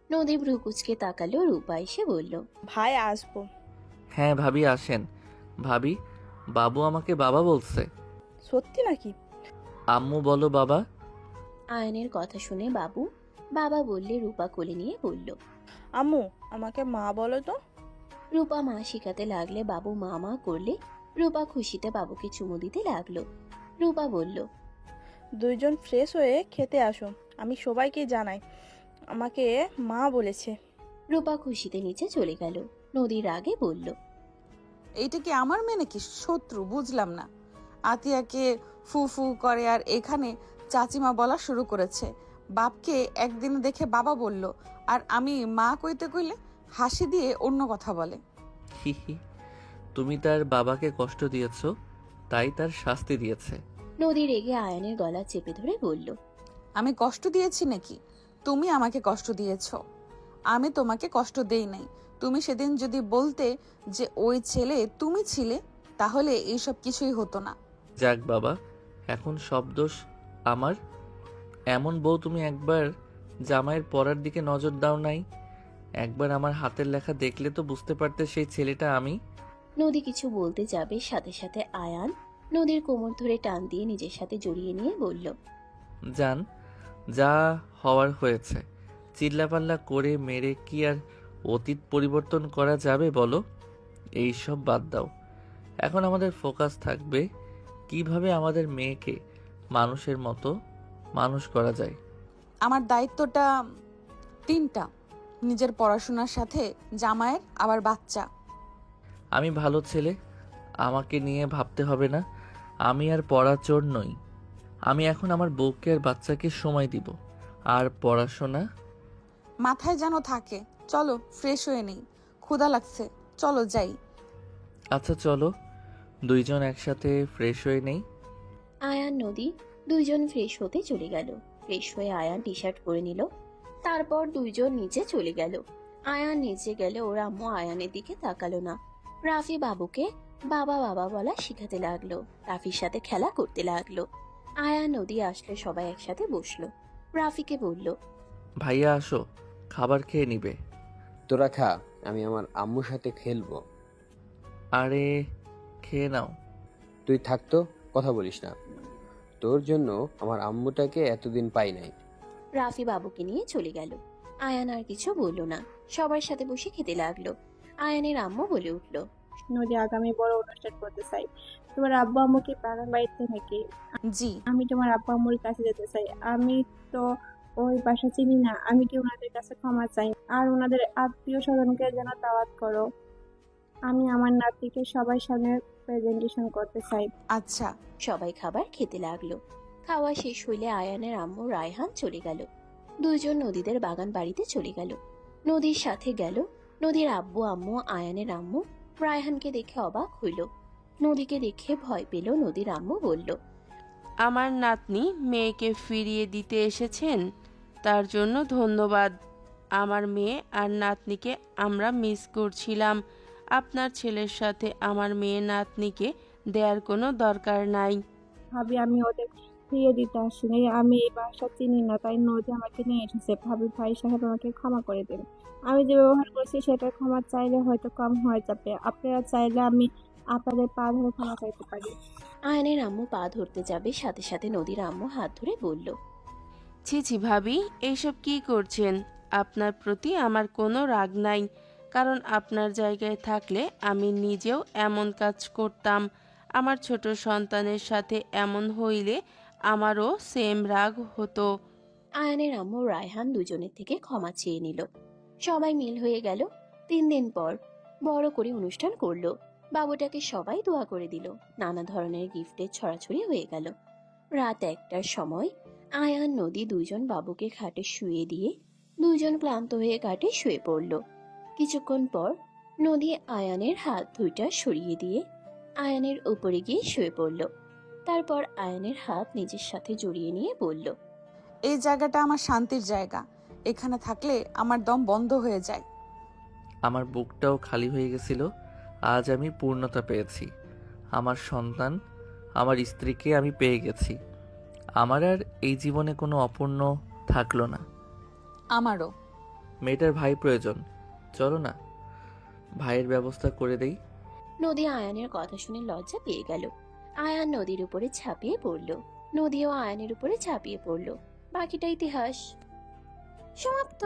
নদী ভ্রু কুচকে তাকালো। রূপা এসে বলল, ভাই আসবো। হ্যাঁ ভাবি, আসেন। ভাবি, বাবু আমাকে বাবা বলছে। সত্যি নাকি? আম্মু বলো বাবা। আয়ানের কথা শুনে বাবু বাবা বললে রূপা কোলে নিয়ে বলল, আম্মু, আমাকে মা বলো তো। রূপা মা শিখাতে লাগলে বাবু মা মা করলে রূপা খুশিতে বাবুকে চুমু দিতে লাগলো। রূপা বলল, দুইজন ফ্রেশ হয়ে খেতে আসো, আমি সবাইকে জানাই আমাকে মা বলেছে। রূপা খুশিতে নিচে চলে গেল। নদীর আগে বলল, এইটা কি আমার মেয়ে নাকি শত্রু? বুঝলাম না। আতিয়াকে ফু ফু করে আর এখানে চাচিমা বলা শুরু করেছে। বাপকে একদিন দেখে বাবা বলল, আর আমি মা কইতে কইলে হাসি দিয়ে অন্য কথা বলে। হি হি। তুমি তার বাবাকে কষ্ট দিয়েছো, তাই তার শাস্তি দিয়েছে। নদী রেগে আয়ানের গলা চেপে ধরে বলল, আমি কষ্ট দিয়েছি নাকি? তুমি আমাকে কষ্ট দিয়েছো। আমি তোমাকে কষ্ট দেই নাই। তুমি সেদিন যদি বলতে যে ওই ছেলে তুমি ছিলে, তাহলে এইসব কিছুই হতো না। যাক বাবা, এখন সব দোষ আমার। এমন বউ তুমি একবার জামাইয়ের পরার দিকে নজর দাও নাই? একবার আমার হাতের লেখা দেখলে তো বুঝতে পারতে সেই ছেলেটা আমি। নদী কিছু বলতে যাবে, সাথে সাথে আয়ান নদীর কোমর ধরে টান দিয়ে নিজের সাথে জড়িয়ে নিয়ে বলল, জান, যা হওয়ার হয়েছে। চিল্লাপাল্লা করে মেরে কি আর অতীত পরিবর্তন করা যাবে বলো? এই সব বাদ দাও। এখন আমাদের ফোকাস থাকবে কিভাবে আমাদের মেয়েকে মানুষের মতো মানুষ করা যায়। আমার দায়িত্বটা 3টা, নিজের পড়াশোনার সাথে জামাইয়ের আবার বাচ্চা। আমি ভালো ছেলে, আমাকে নিয়ে ভাবতে হবে না। আমি আর পড়ার চোর নই। আমি এখন আমার বউকে আর বাচ্চাকে সময় দিব। আর পড়াশোনা মাথায় যেন থাকে। চলো ফ্রেশ হয়ে নেই, ক্ষুধা লাগছে, চলো যাই। আচ্ছা চলো, দুইজন একসাথে ফ্রেশ হয়ে নেই। আয়ান নদী দুইজন ফ্রেশ হতে চলে গেল। ফ্রেশ হয়ে আয়ান টি শার্ট পরে নিল। তারপর দুইজন নিচে চলে গেল। আয়ান নিচে গেলে ওর আম্মু আয়ানের দিকে তাকালো না। রাফি বাবুকে বাবা বাবা বলা শিখাতে লাগলো। রাফির সাথে খেলা করতে লাগলো। আয়ান নদী আসলে সবাই একসাথে বসলো। রাফিকে বলল, ভাইয়া আসো, খাবার খেয়ে নিবে। তোরা খা, আমি আমার আম্মুর সাথে খেলবো। আরে খেয়ে নাও। তুই থাকতো কথা বলিস না। তোর জন্য আমার আম্মুটাকে এতদিন পাই নাই। রাফি বাবুকে নিয়ে চলে গেল। আয়ান আর কিছু বলল না, সবার সাথে বসে খেতে লাগলো। আয়ানের আম্মু বলে উঠল, নদী আগামী বড় অনুষ্ঠান করতে চাই। তোমার আব্বু আম্মু কি বাগান বাড়িতে নাকি? জি। আমি তোমার আব্বু আম্মুর কাছে যেতে চাই। আমি তো ওই বাসা চিনি না। আমি কি ওনাদের কাছে ক্ষমা চাই, আর ওনাদের আত্মীয় স্বজনকে যেন দাওয়াত করো। আমি আমার নাতিকে সবার সামনে প্রেজেন্টেশন করতে চাই। আচ্ছা। সবাই খাবার খেতে লাগলো। খাওয়া শেষ হইলে আয়ানের আম্মু রায়হান চলে গেল। দুইজন নদীদের বাগান বাড়িতে চলে গেল। নদীর সাথে গেল নদীর আব্বু আম্মু। আয়ানের আম্মু রায়হানকে দেখে অবাক হইল। নদীকে দেখে ভয় পেল। নদীর আম্মু বলল, আমার নাতনি মেয়েকে ফিরিয়ে দিতে এসেছেন, তার জন্য ধন্যবাদ। আমার মেয়ে আর নাতনিকে আমরা মিস করছিলাম। আপনার ছেলের সাথে আমার মেয়ে নাতনিকে দেওয়ার কোনো দরকার নাই। ভাবি, আমি ওদের ফিরিয়ে দিতে আসিনি। আমি এই বাসা চিনি না, তাই নদী আমাকে নিয়ে এসেছে। ভাবি, ভাই সাহেব আমাকে ক্ষমা করে দিন। আমি যে ব্যবহার করছি সেটা ক্ষমা চাইলে হয়তো কম হয়ে যাবে। আপনারা চাইলে আমি আপনাদের পা ধরে ক্ষমা চাইতে পারি। আয়ানের আম্মু পা ধরতে যাবে, সাথে সাথে নদীর আম্মু হাত ধরে বলল, ছি ছি ভাবি, এইসব কি করছেন? আপনার প্রতি আমার কোনো রাগ নাই, কারণ আপনার জায়গায় থাকলে আমি নিজেও এমন কাজ করতাম। আমার ছোট সন্তানের সাথে এমন হইলে আমারও সেম রাগ হতো। আয়ানের আম্মু রায়হান দুজনের থেকে ক্ষমা চেয়ে নিল। সবাই মিল হয়ে গেল। 3 দিন পর বড় করে অনুষ্ঠান করলো। বাবুটাকে সবাই দোয়া করে দিল। নানা ধরনের গিফটের ছড়াছড়ি হয়ে গেল। রাত 1টার সময় আয়ান নদী দুইজন বাবুকে খাটে শুয়ে দিয়ে দুইজন ক্লান্ত হয়ে কাটে শুয়ে পড়ল। কিছুক্ষণ পর নদী আয়ানের হাত দুইটা সরিয়ে দিয়ে আয়ানের উপরে গিয়ে শুয়ে পড়ল। তারপর আয়ানের হাত নিজের সাথে জড়িয়ে নিয়ে বলল, এই জায়গাটা আমার শান্তির জায়গা। এখানে থাকলে আমার দম বন্ধ হয়ে যায়। আমার বুকটাও খালি হয়ে গেছিল। আজ আমি পূর্ণতা পেয়েছি। আমার সন্তান, আমার স্ত্রীকে আমি পেয়ে গেছি। আমার আর এই জীবনে কোনো অপূর্ণ থাকলো না। আমারও। মেয়েটার ভাই প্রয়োজন, চলো না ভাইয়ের ব্যবস্থা করে দেই। নদী আয়ানের কথা শুনে লজ্জা পেয়ে গেল। আয়ান নদীর উপরে ঝাঁপিয়ে পড়ল। নদীও আয়ানের উপরে ঝাঁপিয়ে পড়ল। বাকিটা ইতিহাস। সমাপ্ত।